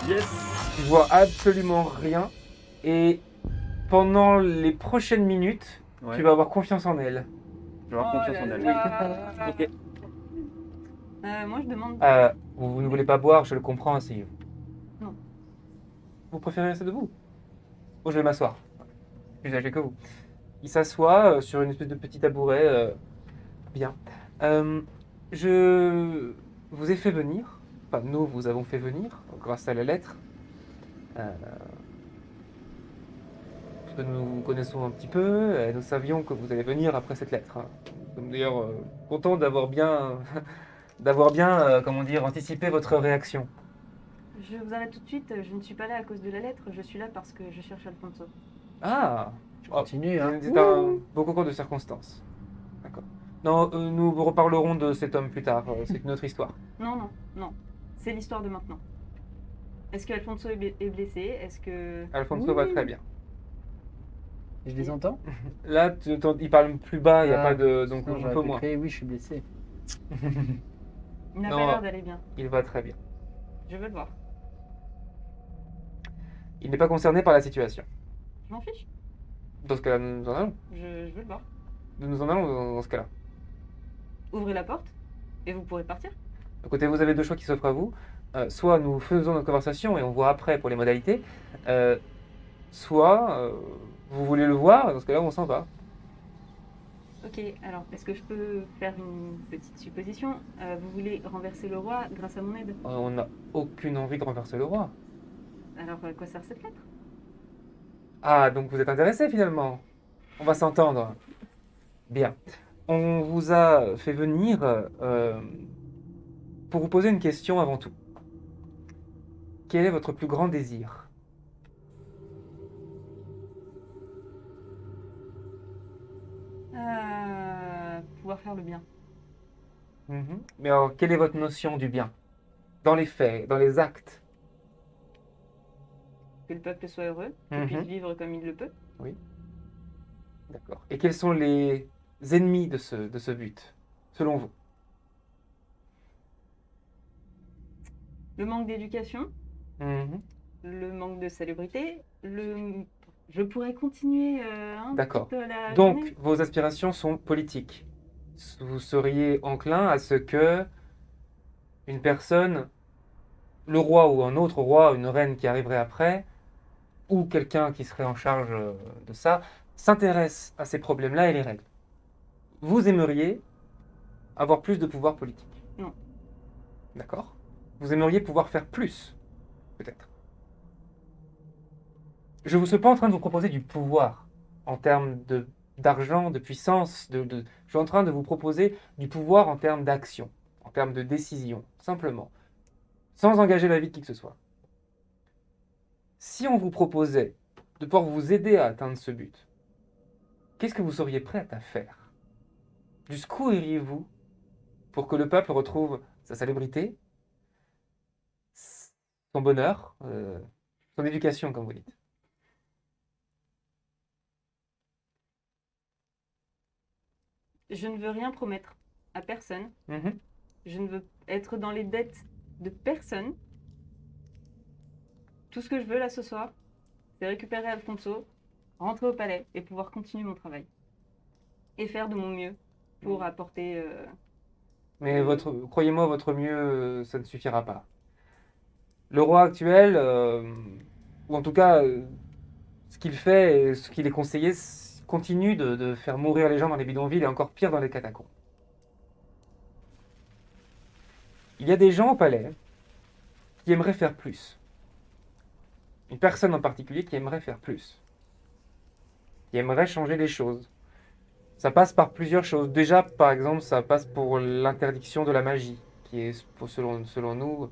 Yes. Tu vois absolument rien. Et pendant les prochaines minutes, Ouais, tu vas avoir confiance en elle. je vais avoir confiance en elle. Ok. Moi, je demande. Vous ne voulez pas boire, je le comprends, asseyez-vous. Non. Vous préférez rester debout? Oh, je vais m'asseoir. Plus âgé que vous. Il s'assoit sur une espèce de petit tabouret. Bien. Je vous ai fait venir. Enfin, nous vous avons fait venir grâce à la lettre. Parce que nous vous connaissons un petit peu. Et nous savions que vous allez venir après cette lettre. Hein. Nous sommes d'ailleurs contents d'avoir bien, comment dire, anticipé votre réaction. Je vous arrête tout de suite. Je ne suis pas là à cause de la lettre. Je suis là parce que je cherche Alfonso. Ah, Je continue, hein. c'est un beau concours de circonstances. D'accord. Non, nous vous reparlerons de cet homme plus tard. C'est une autre histoire. Non. C'est l'histoire de maintenant. Est-ce que Alfonso est blessé? Est-ce que. Alfonso va très bien. Je les entends? Là, il parle plus bas, il n'y a Ah, pas de. Donc sinon, un j'aurais peu pu moins. crier, oui, je suis blessé. Il n'a Non. pas l'air d'aller bien. Il va très bien. Je veux le voir. Il n'est pas concerné par la situation. Je m'en fiche. Dans ce cas-là, nous en allons. Je veux le voir. Nous en allons dans ce cas-là. Ouvrez la porte et vous pourrez partir. Écoutez, vous avez deux choix qui s'offrent à vous. Soit nous faisons notre conversation et on voit après pour les modalités. Soit vous voulez le voir, dans ce cas-là, on s'en va. Ok, alors est-ce que je peux faire une petite supposition? Vous voulez renverser le roi grâce à mon aide? On n'a aucune envie de renverser le roi. Alors à quoi sert cette lettre? Ah, donc vous êtes intéressé finalement. On va s'entendre. Bien. On vous a fait venir pour vous poser une question avant tout. Quel est votre plus grand désir? Pouvoir faire le bien. Mhm. Mais alors, quelle est votre notion du bien? Dans les faits, dans les actes? Que le peuple soit heureux, qu'il Mhm. puisse vivre comme il le peut. D'accord. Et quels sont les ennemis de ce but, selon vous? Le manque d'éducation, Mhm. le manque de salubrité, Je pourrais continuer D'accord. toute la Donc, journée. vos aspirations sont politiques. Vous seriez enclin à ce que une personne, le roi ou un autre roi, une reine qui arriverait après, ou quelqu'un qui serait en charge de ça, s'intéresse à ces problèmes-là et les règle. Vous aimeriez avoir plus de pouvoir politique. Non. D'accord? Vous aimeriez pouvoir faire plus, peut-être. Je ne suis pas en train de vous proposer du pouvoir en termes d'argent, de puissance. Je suis en train de vous proposer du pouvoir en termes d'action, en termes de décision, simplement, sans engager la vie de qui que ce soit. Si on vous proposait de pouvoir vous aider à atteindre ce but, qu'est-ce que vous seriez prête à faire? Jusqu'où iriez-vous pour que le peuple retrouve sa salubrité, son bonheur, son éducation, comme vous dites? Je ne veux rien promettre à personne. Mhm. Je ne veux être dans les dettes de personne. Tout ce que je veux là ce soir, c'est récupérer Alfonso, rentrer au palais et pouvoir continuer mon travail. Et faire de mon mieux pour apporter... Mais croyez-moi, votre mieux, ça ne suffira pas. Le roi actuel, ou en tout cas, ce qu'il fait et ce qu'il est conseillé, continue de faire mourir les gens dans les bidonvilles et encore pire dans les catacombes. Il y a des gens au palais qui aimeraient faire plus. Une personne en particulier qui aimerait faire plus. Qui aimerait changer les choses. Ça passe par plusieurs choses. Déjà, par exemple, ça passe pour l'interdiction de la magie, qui est, selon nous,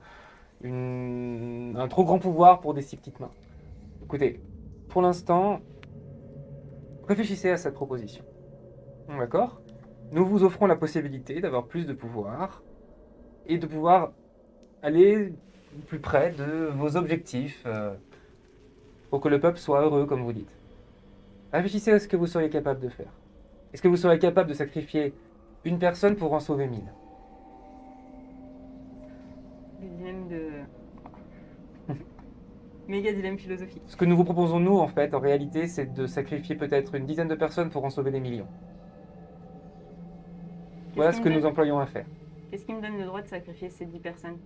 un trop grand pouvoir pour des si petites mains. Écoutez, pour l'instant, réfléchissez à cette proposition. D'accord? Nous vous offrons la possibilité d'avoir plus de pouvoir et de pouvoir aller plus près de vos objectifs pour que le peuple soit heureux, comme vous dites. Réfléchissez à ce que vous seriez capable de faire. Est-ce que vous seriez capable de sacrifier une personne pour en sauver 1000? Le dilemme de. Méga dilemme philosophique. Ce que nous vous proposons, nous, en fait, en réalité, c'est de sacrifier peut-être une dizaine de personnes pour en sauver des millions. Voilà ce que nous employons à faire. Qu'est-ce qui me donne le droit de sacrifier ces 10 personnes?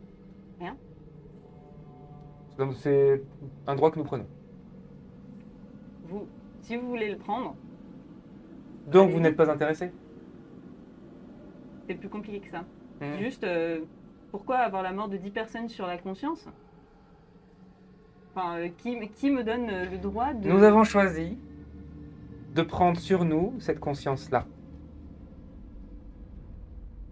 Donc c'est un droit que nous prenons. Si vous voulez le prendre, Donc allez-y. vous n'êtes pas intéressé? C'est plus compliqué que ça. Mhm. Juste, pourquoi avoir la mort de 10 personnes sur la conscience? Enfin, qui me donne le droit de... Nous avons choisi de prendre sur nous cette conscience-là.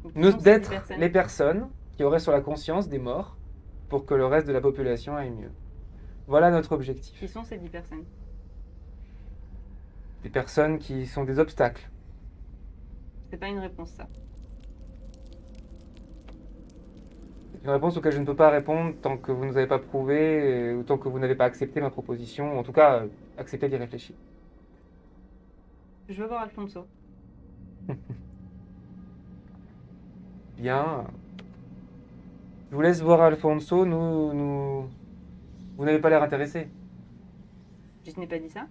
Donc, qui Nous sont ces 10 d'être personnes les personnes qui auraient sur la conscience des morts pour que le reste de la population aille mieux. Voilà notre objectif. Qui sont ces 10 personnes? Des personnes qui sont des obstacles. C'est pas une réponse, ça. C'est une réponse auquel je ne peux pas répondre tant que vous ne nous avez pas prouvé ou tant que vous n'avez pas accepté ma proposition, ou en tout cas accepté d'y réfléchir. Je veux voir Alfonso. Bien. Je vous laisse voir Alfonso, vous n'avez pas l'air intéressé. Je n'ai pas dit ça.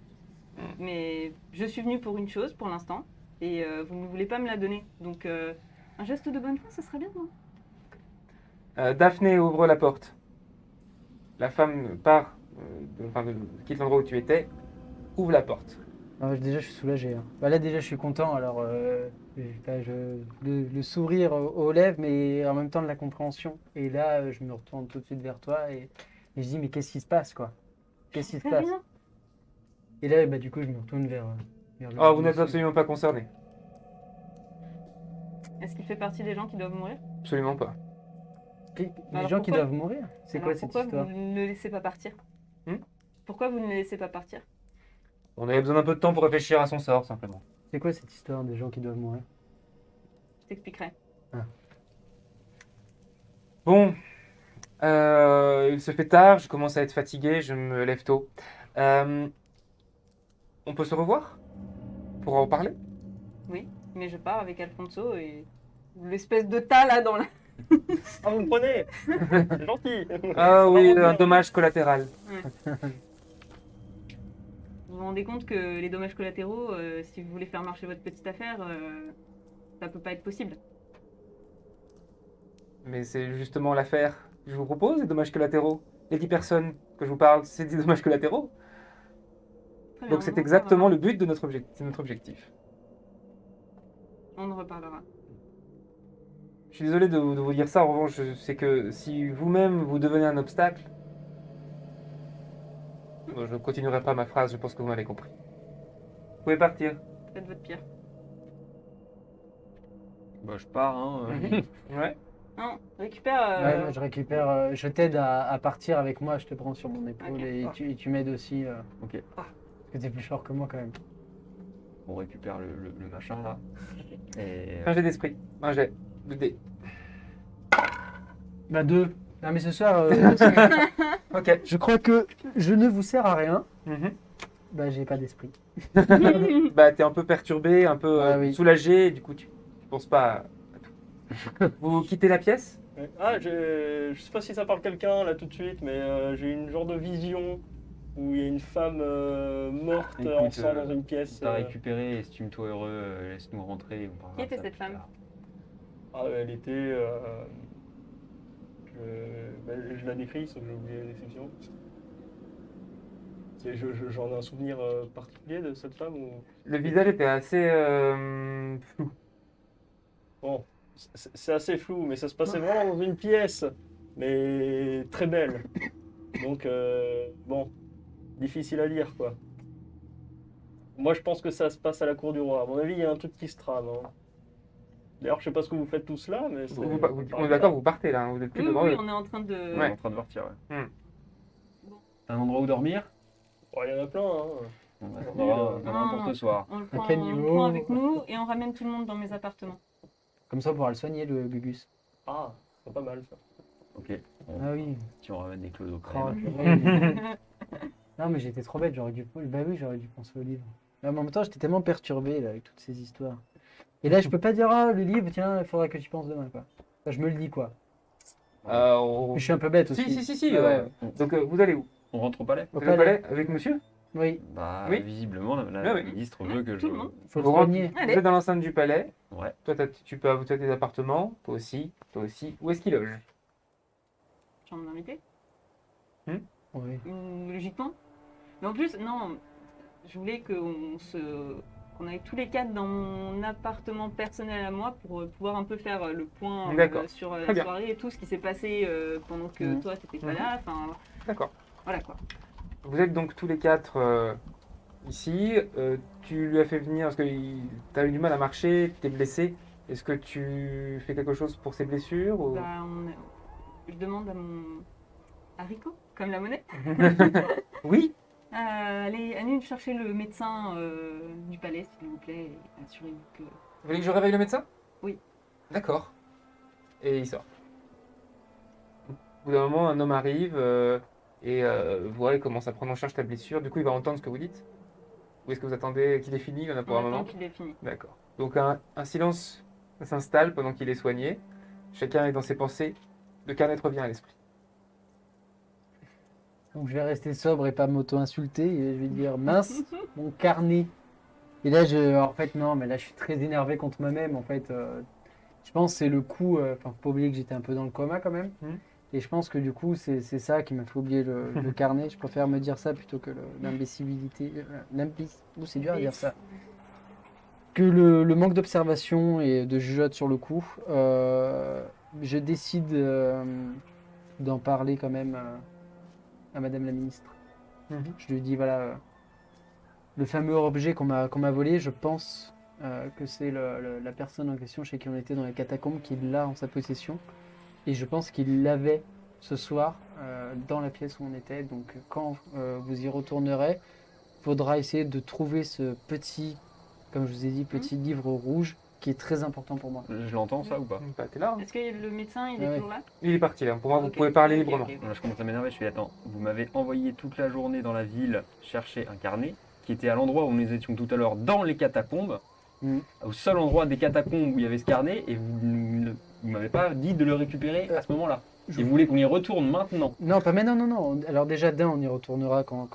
Mais je suis venue pour une chose, pour l'instant, et vous ne voulez pas me la donner. Donc, un geste de bonne foi, ça serait bien, non? Daphné ouvre la porte. La femme part, quitte l'endroit où tu étais, ouvre la porte. Déjà, je suis soulagé. Hein. Bah, là, déjà, je suis content. Alors, le sourire aux lèvres, mais en même temps de la compréhension. Et là, je me retourne tout de suite vers toi et je dis, mais qu'est-ce qui se passe, quoi? Qu'est-ce qui se Très passe? bien. Et là, bah, du coup, je me retourne vers le Oh, vous n'êtes monsieur. absolument pas concerné. Est-ce qu'il fait partie des gens qui doivent mourir? Absolument pas. Les Alors gens qui pourquoi- doivent mourir? C'est Alors quoi cette pourquoi histoire? vous ne le laissez pas partir? Hmm Pourquoi vous ne le laissez pas partir? On avait besoin d'un peu de temps pour réfléchir à son sort, simplement. C'est quoi cette histoire des gens qui doivent mourir? Je t'expliquerai. Bon, il se fait tard, je commence à être fatigué, je me lève tôt. On peut se revoir? Pour en parler? Oui, mais je pars avec Alfonso et l'espèce de tas là dans la... Ah, vous me prenez. C'est gentil. Ah oui, Oh, un dommage collatéral. Vous vous rendez compte que les dommages collatéraux, si vous voulez faire marcher votre petite affaire, ça peut pas être possible. Mais c'est justement l'affaire que je vous propose, les dommages collatéraux. Les 10 personnes que je vous parle, c'est des dommages collatéraux. Très bien, Donc on c'est en exactement reparlera. le but de notre objectif. On en reparlera. Je suis désolé de vous dire ça, en revanche, c'est que si vous-même vous devenez un obstacle, bon, je ne continuerai pas ma phrase, je pense que vous m'avez compris. Vous pouvez partir. Faites votre pire. Bah, je pars, hein. Ouais. Non, récupère... Ouais, moi, je récupère, je t'aide à partir avec moi, je te prends sur mon épaule Ok. et tu m'aides aussi. Ok. Parce que t'es plus fort que moi quand même. On récupère le machin là. Et Un jet d'esprit. Un jet. Le dé. Bah 2. Non mais ce soir, Ok. je crois que je ne vous sers à rien. Mhm. Bah j'ai pas d'esprit. Bah, t'es un peu perturbé, un peu Ah oui. soulagé, et du coup, tu penses pas à tout. Vous quittez la pièce? Ah, je sais pas si ça parle quelqu'un là tout de suite, mais j'ai une genre de vision où il y a une femme morte Écoute, en sang dans une pièce. t'as récupéré, estime-toi heureux, laisse-nous rentrer. On parlera Qui était de ça cette plus femme? tard. Ah, elle était. Je la décris, sauf que j'ai oublié la description. J'en ai un souvenir particulier de cette femme ou... Le visage était assez flou. Bon, c'est assez flou, mais ça se passait vraiment dans une pièce, mais très belle. Donc, bon, difficile à dire, quoi. Moi, je pense que ça se passe à la cour du roi. À mon avis, il y a un truc qui se trame. Hein. D'ailleurs, je sais pas ce que vous faites tous là, mais c'est... On est d'accord, vous partez là, hein, vous êtes plus Oui, devant oui, eux. on est en train de. On est en train de partir, ouais. Bon. T'as un endroit où dormir? Oh, il y en a plein, hein. On en aura un Non, pour non. ce soir. On le Un prend, caniveau. avec nous et on ramène tout le monde dans mes appartements. Comme ça, on pourra le soigner, le Gugus. Ah, c'est pas mal ça. Ok. Ah oui. Si on ramène des clodos quand Oh, même. purée. Non, mais j'étais trop bête, j'aurais dû. Bah oui, j'aurais dû penser au livre. Mais en même temps, j'étais tellement perturbé là, avec toutes ces histoires. Et là, je peux pas dire, ah, le livre, tiens, il faudra que tu penses demain, quoi. Enfin, je me le dis, quoi. Je suis un peu bête aussi. Si. Ouais, ouais. Donc vous allez où? On rentre au palais? Vous allez au palais avec monsieur? Oui, Bah, Oui. visiblement, la Ah oui. ministre veut que je. Tout le monde. faut le Vous rentrez- soigner. Vous Allez. êtes dans l'enceinte du palais. Ouais. Toi, tu peux avoir tes appartements. Toi aussi. Où est-ce qu'il loge? Chambre d'invité. Oui. Logiquement. Mais en plus, non, je voulais qu'on aille tous les quatre dans mon appartement personnel à moi pour pouvoir un peu faire le point D'accord. sur Très la bien. soirée et tout ce qui s'est passé pendant que Mhm. toi t'étais pas Mhm. là. Enfin, D'accord. voilà quoi. Vous êtes donc tous les quatre ici. Tu lui as fait venir parce que tu as eu du mal à marcher, tu t'es blessé. Est-ce que tu fais quelque chose pour ses blessures ou... Bah, je demande à mon haricot, comme la monnaie, Oui. allez nous chercher le médecin du palais, s'il vous plaît, et assurez-vous que. Vous voulez que je réveille le médecin? Oui. D'accord. Et il sort. Au bout d'un moment, un homme arrive et vous voyez, il commence à prendre en charge ta blessure. Du coup, il va entendre ce que vous dites. Ou est-ce que vous attendez qu'il ait fini? Il y en a pour On un attend moment. qu'il ait fini. D'accord. Donc un silence s'installe pendant qu'il est soigné. Chacun est dans ses pensées. Le carnet revient à l'esprit. Donc je vais rester sobre et pas m'auto-insulter. Et je vais dire, mince, mon carnet. Et là, en fait, non, mais là, je suis très énervé contre moi-même. En fait, je pense que c'est le coup. Enfin, faut pas oublier que j'étais un peu dans le coma quand même. Mhm. Et je pense que du coup, c'est ça qui m'a fait oublier le carnet. Je préfère me dire ça plutôt que l'imbécilité. C'est dur à dire ça. Que le manque d'observation et de jugeote sur le coup. Je décide d'en parler quand même à Madame la Ministre. Je lui dis, voilà, le fameux objet qu'on m'a volé, je pense que c'est la personne en question chez qui on était dans les catacombes qui l'a en sa possession. Et je pense qu'il l'avait ce soir dans la pièce où on était. Donc quand vous y retournerez, il faudra essayer de trouver ce petit, comme je vous ai dit, petit livre rouge qui est très important pour moi. Je l'entends ça ou pas? Bah, t'es là. Hein. Est-ce que le médecin il est Ouais. toujours là? Il est parti là. Pour moi, vous Ok. pouvez parler Ok, librement. ok, ok. Là, je commence à m'énerver. Je suis attends, vous m'avez envoyé toute la journée dans la ville chercher un carnet qui était à l'endroit où nous étions tout à l'heure dans les catacombes, Mhm. au seul endroit des catacombes où il y avait ce carnet, et vous m'avez pas dit de le récupérer à ce moment-là. Et vous voulez qu'on y retourne maintenant? Non, pas maintenant, non. Alors déjà, d'un, on y retournera quand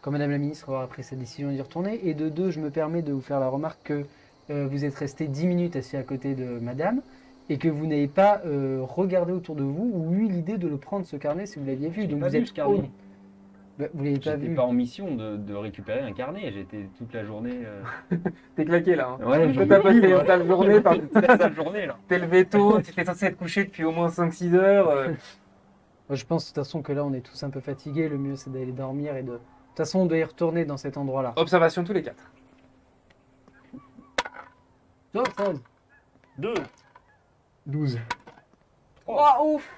Madame la Ministre aura pris sa décision d'y retourner. Et de deux, je me permets de vous faire la remarque que vous êtes resté 10 minutes assis à côté de Madame et que vous n'avez pas regardé autour de vous ou eu l'idée de le prendre, ce carnet, si vous l'aviez vu. J'ai Donc pas vous vu êtes ce carnet. home. Bah, vous l'avez pas J'étais vu. pas en mission de récupérer un carnet, j'étais toute la journée. T'es claqué là. Hein. Ouais, Toi, t'as passé une sale journée. la journée là. T'es levé tôt. Tu étais censé être couché depuis au moins 5-6 heures. Moi, je pense de toute façon que là, on est tous un peu fatigués. Le mieux, c'est d'aller dormir et de... De toute façon, on doit y retourner dans cet endroit-là. Observation tous les 4. Oh, 16. 2. 12. Oh, ouf!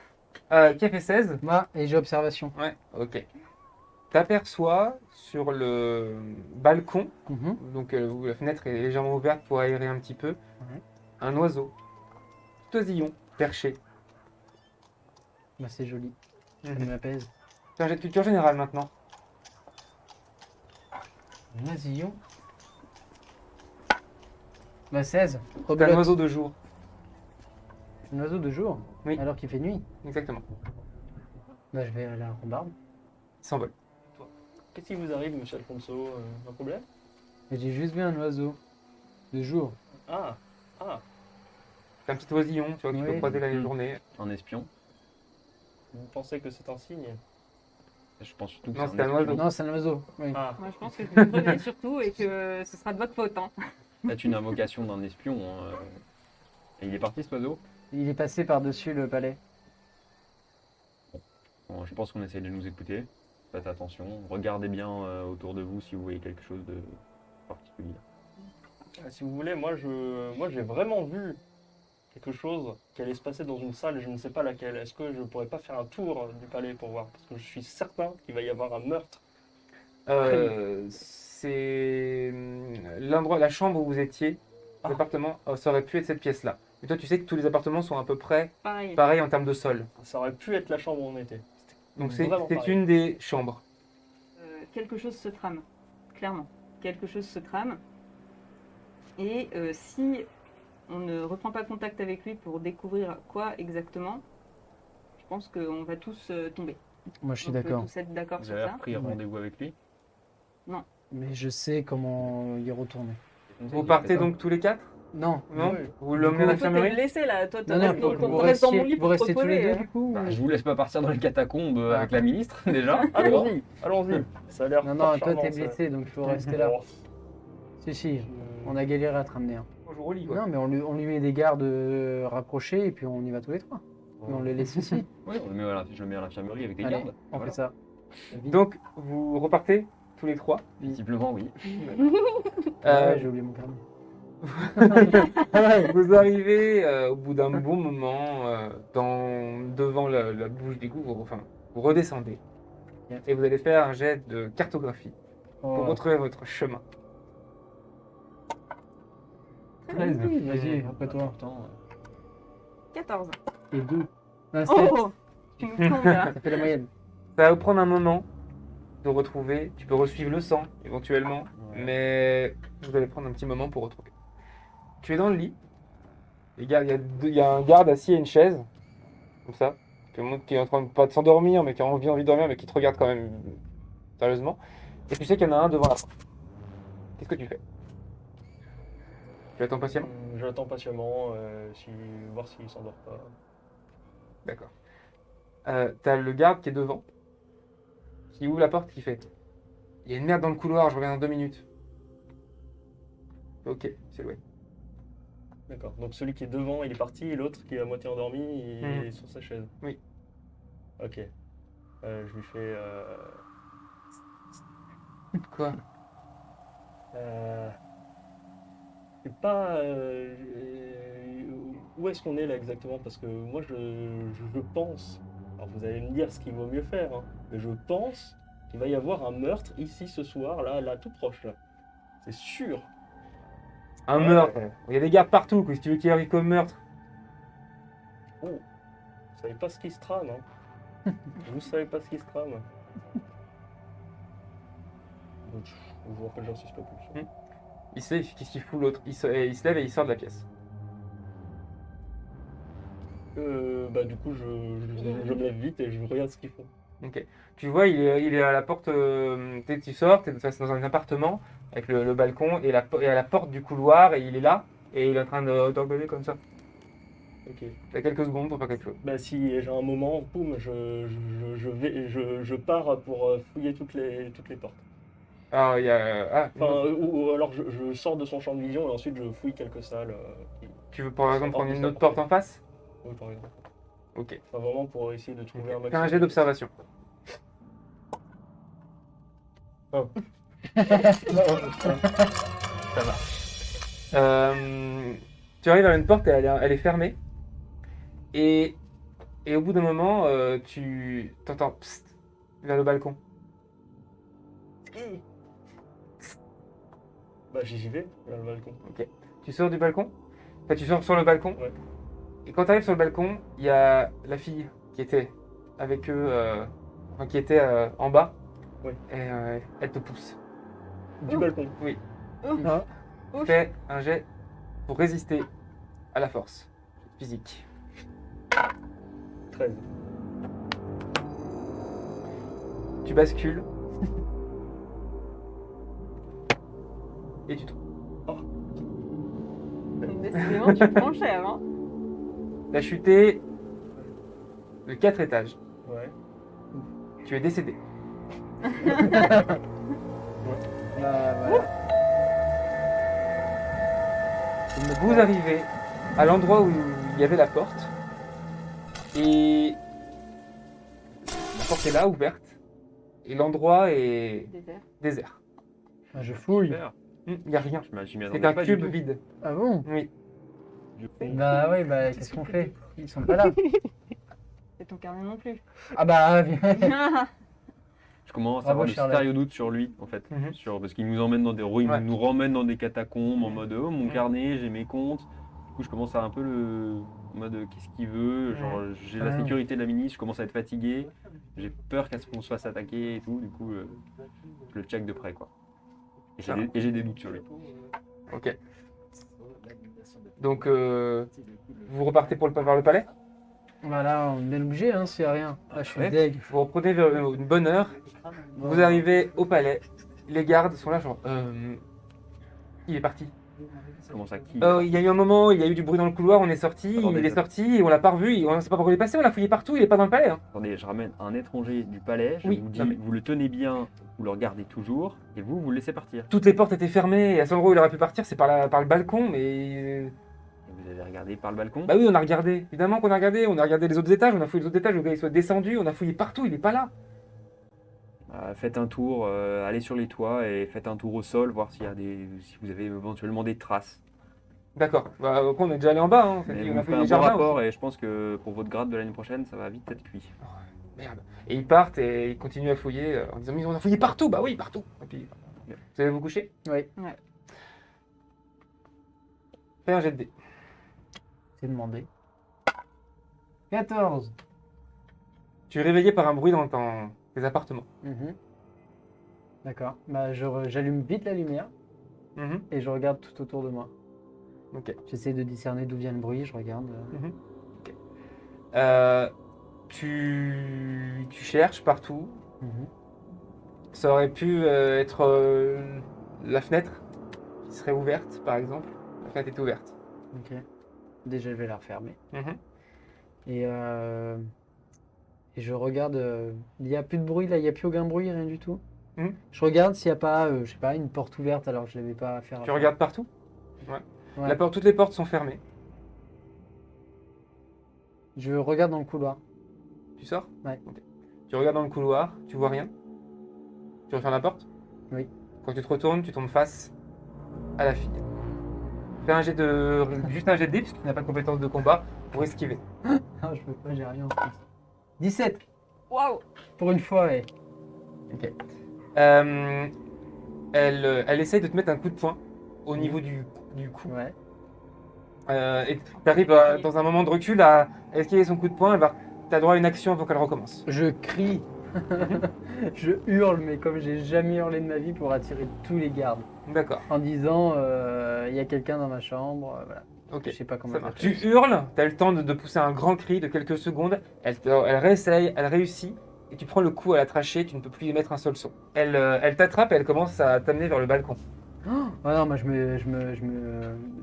Qui a fait 16? Moi, et j'ai observation. Ouais, ok. T'aperçois sur le balcon, Mhm. donc où la fenêtre est légèrement ouverte pour aérer un petit peu, Ouais. un oiseau. Petit oisillon perché. Bah, c'est joli. Ça Mhm. m'apaise. C'est un jet de culture générale maintenant. Un oisillon. Bah, 16. C'est un Rebelote. oiseau de jour. Un oiseau de jour. Oui. Alors qu'il fait nuit. Exactement. Bah, je vais à la rambarde. Il s'envole. Qu'est-ce qui vous arrive, monsieur Alfonso? Un problème? Et j'ai juste vu un oiseau. De jour. Ah, C'est un petit oisillon, tu vois, qui Oui. peut croiser la Mhm. journée. Un espion. vous pensez que c'est un signe? Je pense surtout que Non, c'est c'était un espion. oiseau. Non, c'est un oiseau. Oui. Ah, Moi je pense que je vais crever surtout et que ce sera de votre faute. Hein. C'est une invocation d'un espion. Hein. Et il est parti cet oiseau? Il est passé par-dessus le palais. Bon, je pense qu'on essaie de nous écouter. Faites attention. Regardez bien autour de vous si vous voyez quelque chose de particulier. si vous voulez, moi j'ai vraiment vu quelque chose qui allait se passer dans une salle et je ne sais pas laquelle. Est-ce que je pourrais pas faire un tour du palais pour voir? Parce que je suis certain qu'il va y avoir un meurtre. C'est l'endroit, la chambre où vous étiez, Ah. l'appartement, ça aurait pu être cette pièce-là. Mais toi, tu sais que tous les appartements sont à peu près Pareil. pareils en termes de sol. Ça aurait pu être la chambre où on était. Donc Vraiment c'est pareil. une des chambres. Quelque chose se trame, clairement. Quelque chose se trame. Et si on ne reprend pas contact avec lui pour découvrir quoi exactement, je pense qu'on va tous tomber. Moi, je suis On peut d'accord. tous être d'accord Vous sur avez ça. pris rendez-vous avec lui? Mais je sais comment y retourner. Vous partez donc tous les quatre? Non. Non? Oui. Vous l'emmenez à Toi, t'es l'infirmerie? blessé là. Toi, Non, non, restes faut dans, que vous restes dans mon lit restiez, pour vous te restez tous les reposer, deux hein. du coup. Bah, ou- je vous laisse pas partir dans les catacombes Ah. avec la ministre, déjà. Allons-y, allons-y. Ça a l'air Non, fort non, toi charmant, t'es ça. blessé donc il faut rester là. Bon, Si, on a galéré à te ramener. Hein. On joue au lit, quoi. Non, mais on lui met des gardes rapprochés et puis on y va tous les trois. Mais on les laisse ici. Oui, je le mets à l'infirmerie avec des Allez, gardes. on Voilà. fait ça. Donc, vous repartez tous les trois. Visiblement, oui. Ouais, j'ai oublié mon carnet. Vous arrivez au bout d'un bon moment devant la bouche d'égout, vous redescendez Yep. et vous allez faire un jet de cartographie pour Oh. retrouver votre chemin. 13. Vas-y, après toi. Pourtant, 14. Et 2. Ah, 7. Oh, tu me tombes là. Ça fait la moyenne. Ça va vous prendre un moment de retrouver. Tu peux resuivre le sang éventuellement, Ouais. mais vous allez prendre un petit moment pour retrouver. Tu es dans le lit. Il y a un garde assis à une chaise, comme ça, qui est en train de pas de s'endormir, mais qui a envie de dormir, mais qui te regarde quand même sérieusement. Et tu sais qu'il y en a un devant la porte. Qu'est-ce que tu fais? Tu attends patiemment? J'attends patiemment, voir s'il s'endort pas. D'accord. T'as le garde qui est devant, qui ouvre la porte, qui fait: il y a une merde dans le couloir, je reviens dans 2 minutes. Ok, c'est loué. D'accord. Donc celui qui est devant, il est parti, et l'autre qui est à moitié endormi, il Mhm. est sur sa chaise. Oui. Ok. Je lui fais. Quoi? C'est pas. Où est-ce qu'on est là exactement? Parce que moi je pense. Alors vous allez me dire ce qu'il vaut mieux faire, hein, mais je pense qu'il va y avoir un meurtre ici ce soir, là tout proche là. C'est sûr. Un Ouais. meurtre. Il y a des gardes partout, quoi. Si tu veux qu'il arrive comme meurtre. Oh. Vous savez pas ce qui se trame, hein. Vous savez pas ce qui se trame. Donc, je vous rappelle, j'insiste pas plus. Il se lève, qu'est-ce qu'il fout l'autre? Il se lève et il sort de la pièce. Du coup, je me lève vite et je regarde ce qu'ils font. Ok. Tu vois, il est à la porte. Tu sors, tu es dans un appartement avec le balcon et à la porte du couloir et il est là et il est en train de t'engueuler comme ça. Ok. T'as quelques secondes pour faire quelque chose. Bah, si j'ai un moment, boum, je pars pour fouiller toutes les portes. Ah, il y a. Ah, Enfin, ou alors je sors de son champ de vision et ensuite je fouille quelques salles. tu veux par exemple prendre hors de une sa autre porte portée. en face? Oui, par exemple. Ok. Enfin, vraiment pour essayer de trouver un Fais maximum. un jet d'observation. Ça va. Tu arrives à une porte et elle est fermée. Et au bout d'un moment, tu t'entends psst vers le balcon. Bah, j'y vais, vers le balcon. Tu sors du balcon? Enfin, tu sors sur le balcon. Ouais. Et quand tu arrives sur le balcon, il y a la fille qui était avec eux, enfin qui était en bas. Oui. Et elle te pousse. Du balcon. Oui. Ah. Fais un jet pour résister à la force physique. 13. Tu bascules. Et tu tombes. Décidément, tu prends cher, hein. Tu as chuté de 4 étages. Ouais. Tu es décédé. Voilà. Vous arrivez à l'endroit où il y avait la porte. Et la porte est là, ouverte. Et l'endroit est Désert. désert. Ah, je fouille. super. Il n'y a rien. Je m'y C'est attendais un pas du cube tout. vide. Ah bon? Oui. Bah ouais, bah qu'est-ce qu'on fait? Ils sont pas là. C'est ton carnet non plus. Ah bah, viens. Je commence à Bravo, avoir de Charlotte. sérieux doutes sur lui, en fait. Mhm. Parce qu'il nous emmène dans des il Ouais. nous ramène dans des catacombes en mode oh, mon Mhm. carnet, j'ai mes comptes. Du coup, je commence à un peu en mode qu'est-ce qu'il veut. Genre, j'ai la Ah. sécurité de la ministre, je commence à être fatigué. J'ai peur qu'on se fasse attaquer et tout. Du coup, je le check de près, quoi. Et j'ai des doutes sur lui. Ok. Donc, vous repartez vers le palais. Voilà, on est obligé, hein, s'il y a rien. Ah, je suis Ouais. deg. Vous reprenez vers une bonne heure. Vous arrivez au palais. Les gardes sont là, genre. Il est parti. Comment ça, qui Il y a eu un moment, il y a eu du bruit dans le couloir, on est sorti, Attendez, il est sorti, et on l'a pas revu, et on ne sait pas pourquoi il est passé, on l'a fouillé partout, il est pas dans le palais. Hein. Attendez, je ramène un étranger du palais. Je Oui, vous dis, non, mais- vous le tenez bien, vous le regardez toujours, et vous le laissez partir. Toutes les portes étaient fermées, et à ce endroit où il aurait pu partir, c'est par le balcon, mais. Et vous avez regardé par le balcon. Bah oui, on a regardé, évidemment qu'on a regardé les autres étages, on a fouillé les autres étages, le gars il soit descendu, on a fouillé partout, il est pas là. Faites un tour, allez sur les toits et faites un tour au sol, voir si vous avez éventuellement des traces. D'accord, bah on est déjà allé en bas, hein. Mais On vous a me faites fouillé un les bon jardins rapport aussi. et je pense que pour votre grade de l'année prochaine, ça va vite être cuit. Merde. Et ils partent et ils continuent à fouiller en disant mais on a fouillé partout, bah oui, partout. Et puis, vous allez vous coucher. Oui, Fais un jet de dés. c'est demandé. 14. Tu es réveillé par un bruit dans tes appartements. Mhm. D'accord. Bah, j'allume vite la lumière Mhm. et je regarde tout autour de moi. Ok. J'essaie de discerner d'où vient le bruit, je regarde. Mhm. Ok. Tu cherches partout. Mhm. Ça aurait pu être la fenêtre qui serait ouverte, par exemple. La fenêtre est ouverte. Ok. Déjà, je vais la refermer. Mhm. Et je regarde. Il n'y a plus de bruit là, il n'y a plus aucun bruit, rien du tout. Mhm. Je regarde s'il n'y a pas, je sais pas, une porte ouverte alors que je l'avais pas à faire. Tu regardes partout. Ouais. Toutes les portes sont fermées. Je regarde dans le couloir. Tu sors. Ouais. Ok. Tu regardes dans le couloir, tu vois rien. Tu refermes la porte. Oui. Quand tu te retournes, tu tombes face à la fille. Fais juste un jet de dés, puisque tu n'as pas de compétence de combat, pour esquiver. Ah, je peux pas, j'ai rien en plus. 17 Waouh. pour une fois, ouais. Elle essaye de te mettre un coup de poing au niveau du cou. Ouais. Et tu arrives dans un moment de recul à esquiver son coup de poing. Tu as droit à une action avant qu'elle recommence. Je crie. Je hurle, mais comme j'ai jamais hurlé de ma vie pour attirer tous les gardes. D'accord, En disant, il y a quelqu'un dans ma chambre, voilà. ok. Je sais pas comment Ça je marche. l'appelle. Tu hurles, tu as le temps de pousser un grand cri de quelques secondes. Elle réessaye, elle réussit. Et tu prends le coup à la trachée, tu ne peux plus émettre un seul son. Elle t'attrape et elle commence à t'amener vers le balcon. Oh, non, moi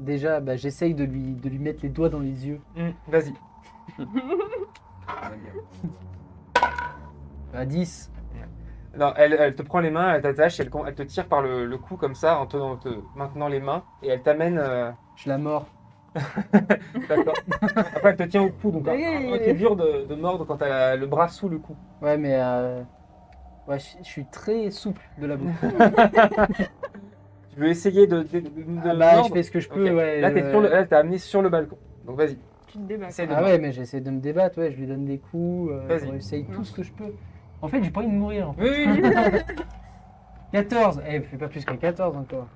déjà, bah, j'essaye de lui mettre les doigts dans les yeux. Vas-y. À 10. Non, elle te prend les mains, elle t'attache, elle te tire par le cou comme ça en te maintenant les mains et elle t'amène. Je la mords. D'accord. Après, elle te tient au cou, donc Oui, oui, oui. c'est dur de mordre quand t'as le bras sous le cou. Ouais, mais ouais, je suis très souple de la bouche. Tu veux essayer de Ah bah, mordre je fais ce que je peux, Ok. ouais. Là, elle t'a amené sur le balcon. Donc vas-y. Tu te débats. Essaye de Ah mordre. ouais, mais j'essaie de me débattre, ouais, je lui donne des coups, Vas-y. j'essaye tout ce que je peux. En fait, j'ai pas envie de mourir. En fait. Oui, oui, oui. 14, elle fait pas plus que 14 encore.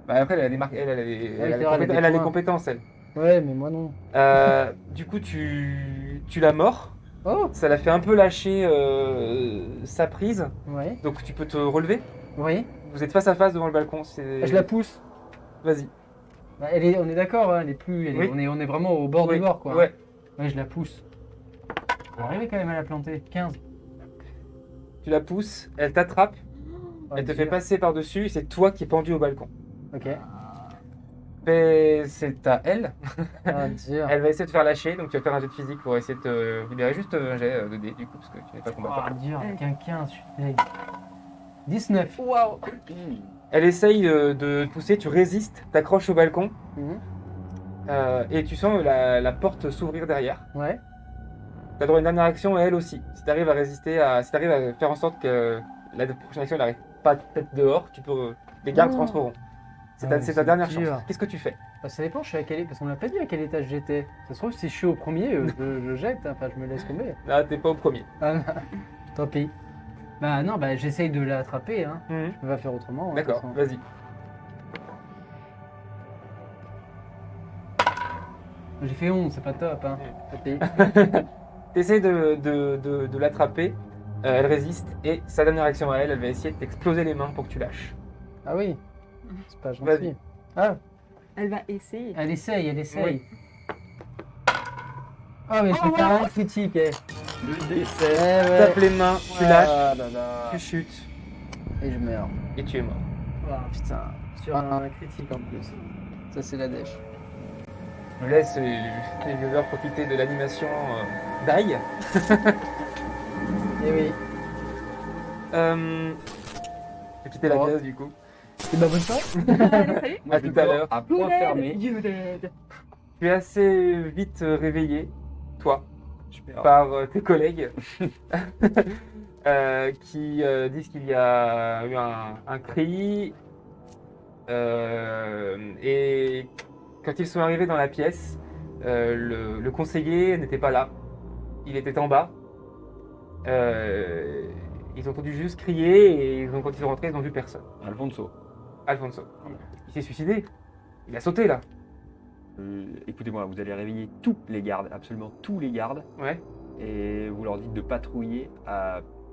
Bah, après, elle a des marques, elle a c'est vrai, elle a les points. compétences, elle. Ouais, mais moi non. Du coup, tu la mords. Oh, Ça la fait un peu lâcher sa prise. ouais, Donc tu peux te relever. oui. Vous êtes face à face devant le balcon. Je la pousse. Vas-y. Bah, on est d'accord, hein, elle est plus, Oui. on est vraiment au bord Oui. du bord, quoi. Ouais. Ouais, je la pousse. On va arriver quand même à la planter. 15. Tu la pousses, elle t'attrape, Oh, elle te dur. fait passer par-dessus et c'est toi qui es pendu au balcon. Ok. Et c'est à elle. Ah, dur. Elle va essayer de te faire lâcher, donc tu vas faire un jet de physique pour essayer de te libérer. Juste un jet de dés du coup, parce que tu n'es pas combattant. Ah, dur, avec un 15, je suis deg. 19. Waouh. Elle essaye de te pousser, tu résistes, t'accroches au balcon Mhm. et tu sens la porte s'ouvrir derrière. Ouais. Tu as droit à une dernière action et elle aussi. Si tu arrives à résister, si tu arrives à faire en sorte que la prochaine action n'arrive pas tête dehors, les gardes Oh. rentreront. C'est Ah ta, ouais, c'est ta c'est dernière dur. chance. Qu'est-ce que tu fais? Bah, ça dépend, je suis à quel... Parce qu'on m'a pas dit à quel étage j'étais. Ça se trouve, si je suis au premier, je jette, hein. Enfin, je me laisse tomber. Là, t'es pas au premier. Ah, non. Tant pis. Bah non, bah j'essaye de l'attraper, hein. Mhm. Je peux pas faire autrement. hein, de D'accord, toute façon. vas-y. J'ai fait 11, c'est pas top, hein. Tant pis. T'essaies de l'attraper, elle résiste, et sa dernière action à elle, elle va essayer de t'exploser les mains pour que tu lâches. Ah oui, c'est pas gentil. Vas-y. Ah, Elle va essayer. elle essaye, elle essaye. Oui. Oh, mais je peux faire un critique, eh. Le décès. Eh ouais. Tape les mains, tu lâches, Ah là là. tu chutes, Et je meurs. et tu es mort. Oh putain, sur un critique en plus. Ça, c'est la dèche. Je laisse les viewers profiter de l'animation d'ail. Eh oui. J'ai quitté la Oh. pièce du coup. C'est ma bonne chance. Allez, salut. Moi, À je tout à dors l'heure. À point fermé. You dead. Tu es assez vite réveillé, toi, Super. par tes collègues qui disent qu'il y a eu un cri et quand ils sont arrivés dans la pièce, le conseiller n'était pas là, il était en bas. Ils ont entendu juste crier et quand ils sont rentrés, ils n'ont vu personne. Alfonso, Alfonso, il s'est suicidé, il a sauté là. écoutez-moi, vous allez réveiller tous les gardes, absolument tous les gardes, Ouais. et vous leur dites de patrouiller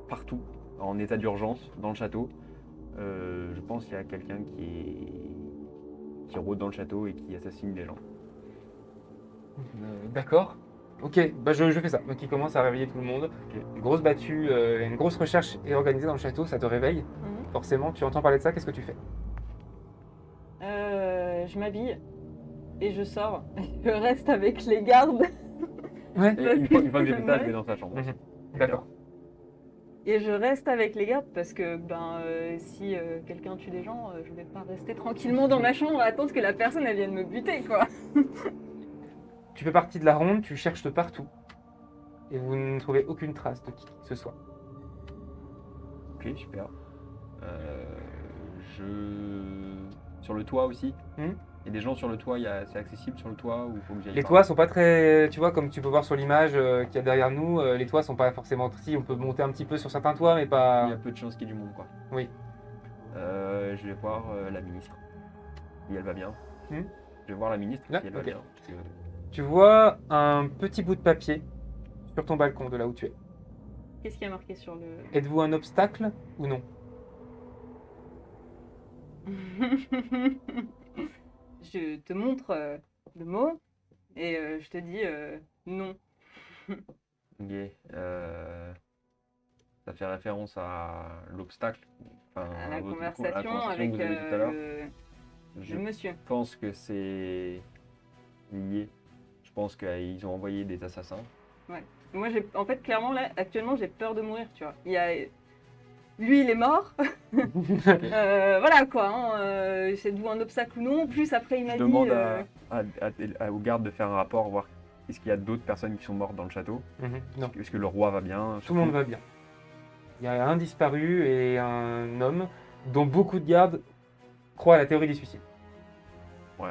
partout, en état d'urgence, dans le château. Je pense qu'il y a quelqu'un qui rôde dans le château et qui assassine des gens. D'accord. Ok, bah je fais ça. Donc il commence à réveiller tout le monde. Ok. Une grosse battue, une grosse recherche est organisée dans le château, ça te réveille. Mhm. Forcément, tu entends parler de ça, qu'est-ce que tu fais? Je m'habille et je sors. Je reste avec les gardes Ouais. Et une fois que j'ai fait ça, Ouais. je vais dans sa chambre. D'accord. et je reste avec les gardes parce que si quelqu'un tue des gens, je vais pas rester tranquillement dans ma chambre à attendre que la personne elle vienne me buter quoi. Tu fais partie de la ronde, tu cherches de partout. Et vous ne trouvez aucune trace de qui que ce soit. Ok, super. Sur le toit aussi. Hmm. Il y a des gens sur le toit, c'est accessible sur le toit ou faut que j'aille Les par toits sont pas très. Tu vois, comme tu peux voir sur l'image qu'il y a derrière nous, les toits sont pas forcément. Si, on peut monter un petit peu sur certains toits, mais Il y pas. a peu de chances qu'il y ait du monde, quoi. Oui. Je vais voir la ministre. Si elle va bien. Hmm. Je vais voir la ministre Là, si elle va ok. bien. Parce que- Tu vois un petit bout de papier sur ton balcon de là où tu es. Qu'est-ce qui a marqué sur le. Êtes-vous un obstacle ou non? Je te montre le mot et je te dis non. Ok. Ça fait référence à l'obstacle. Enfin, À la votre- conversation que avec vous avez eu tout à l'heure. Je le monsieur. pense que c'est lié. Je pense qu'ils ont envoyé des assassins. Moi, en fait, clairement, là, actuellement, j'ai peur de mourir, tu vois. Lui, il est mort. Voilà, quoi. Hein, c'est d'où un obstacle ou non. Plus après, il m'a Je dit... demande aux gardes de faire un rapport, voir est-ce qu'il y a d'autres personnes qui sont mortes dans le château. Non. Est-ce que le roi va bien? Tout le monde va bien. Il y a un disparu et un homme dont beaucoup de gardes croient à la théorie du suicide. Ouais.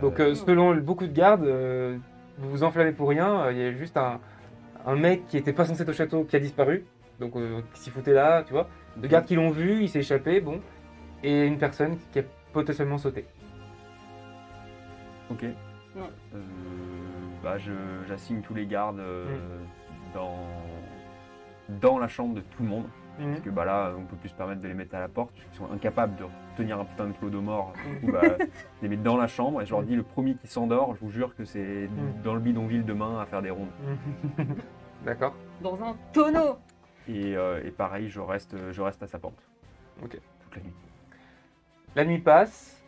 Donc selon beaucoup de gardes, vous vous enflammez pour rien. Il y a juste un mec qui était pas censé être au château qui a disparu. Donc qui s'y foutait là, tu vois. Deux gardes qui l'ont vu, il s'est échappé, bon. Et une personne qui a potentiellement sauté. Ok. Ouais. J'assigne tous les gardes dans la chambre de tout le monde. Parce que là, on peut plus se permettre de les mettre à la porte, ils sont incapables de tenir un putain de clodomore. Du coup, je les mets dans la chambre et je leur dis le premier qui s'endort, je vous jure que c'est dans le bidonville demain à faire des rondes. D'accord. Dans un tonneau. Et pareil, je reste à sa porte. Ok. Toute la nuit. La nuit passe,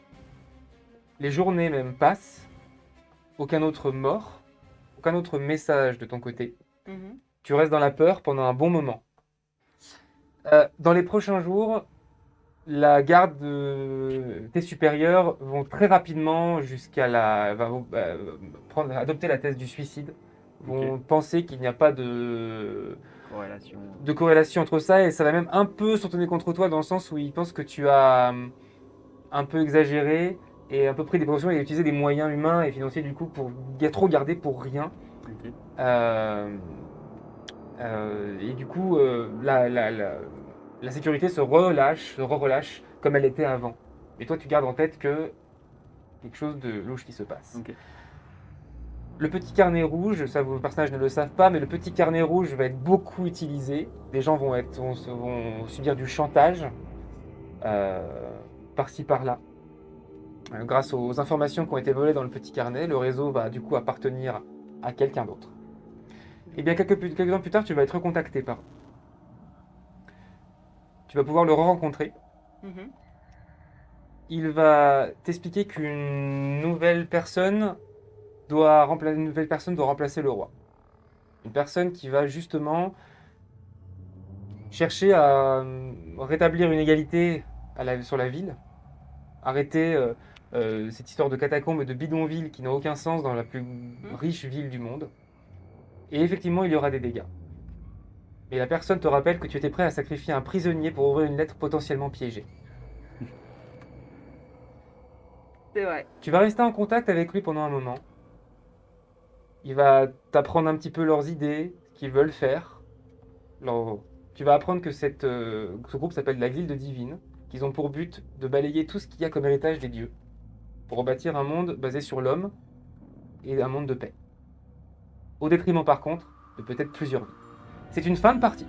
les journées même passent, aucun autre mort, aucun autre message de ton côté. Mhm. Tu restes dans la peur pendant un bon moment. Dans les prochains jours, la garde de tes supérieurs vont très rapidement adopter la thèse du suicide. Vont penser qu'il n'y a pas de corrélation entre ça et ça va même un peu se retourner contre toi dans le sens où ils pensent que tu as un peu exagéré et un peu pris des précautions et a utilisé des moyens humains et financiers du coup pour trop garder pour rien. Ok. Et du coup, la sécurité se relâche, se relâche comme elle était avant. Et toi, tu gardes en tête que quelque chose de louche qui se passe. Ok. Le petit carnet rouge, ça vos personnages ne le savent pas, mais le petit carnet rouge va être beaucoup utilisé. Les gens vont subir du chantage par-ci par-là. Grâce aux informations qui ont été volées dans le petit carnet, le réseau va du coup appartenir à quelqu'un d'autre. Et bien quelques temps plus tard, tu vas être recontacté par eux. Tu vas pouvoir le rencontrer. Mhm. Il va t'expliquer qu'une nouvelle personne une nouvelle personne doit remplacer le roi. Une personne qui va justement chercher à rétablir une égalité sur la ville, arrêter cette histoire de catacombes et de bidonvilles qui n'a aucun sens dans la plus riche ville du monde. Et effectivement, il y aura des dégâts. Mais la personne te rappelle que tu étais prêt à sacrifier un prisonnier pour ouvrir une lettre potentiellement piégée. C'est vrai. Tu vas rester en contact avec lui pendant un moment. Il va t'apprendre un petit peu leurs idées, ce qu'ils veulent faire. leur- Tu vas apprendre que ce groupe s'appelle la Guilde Divine, qu'ils ont pour but de balayer tout ce qu'il y a comme héritage des dieux, pour rebâtir un monde basé sur l'homme et un monde de paix. Au détriment par contre de peut-être plusieurs vies. C'est une fin de partie.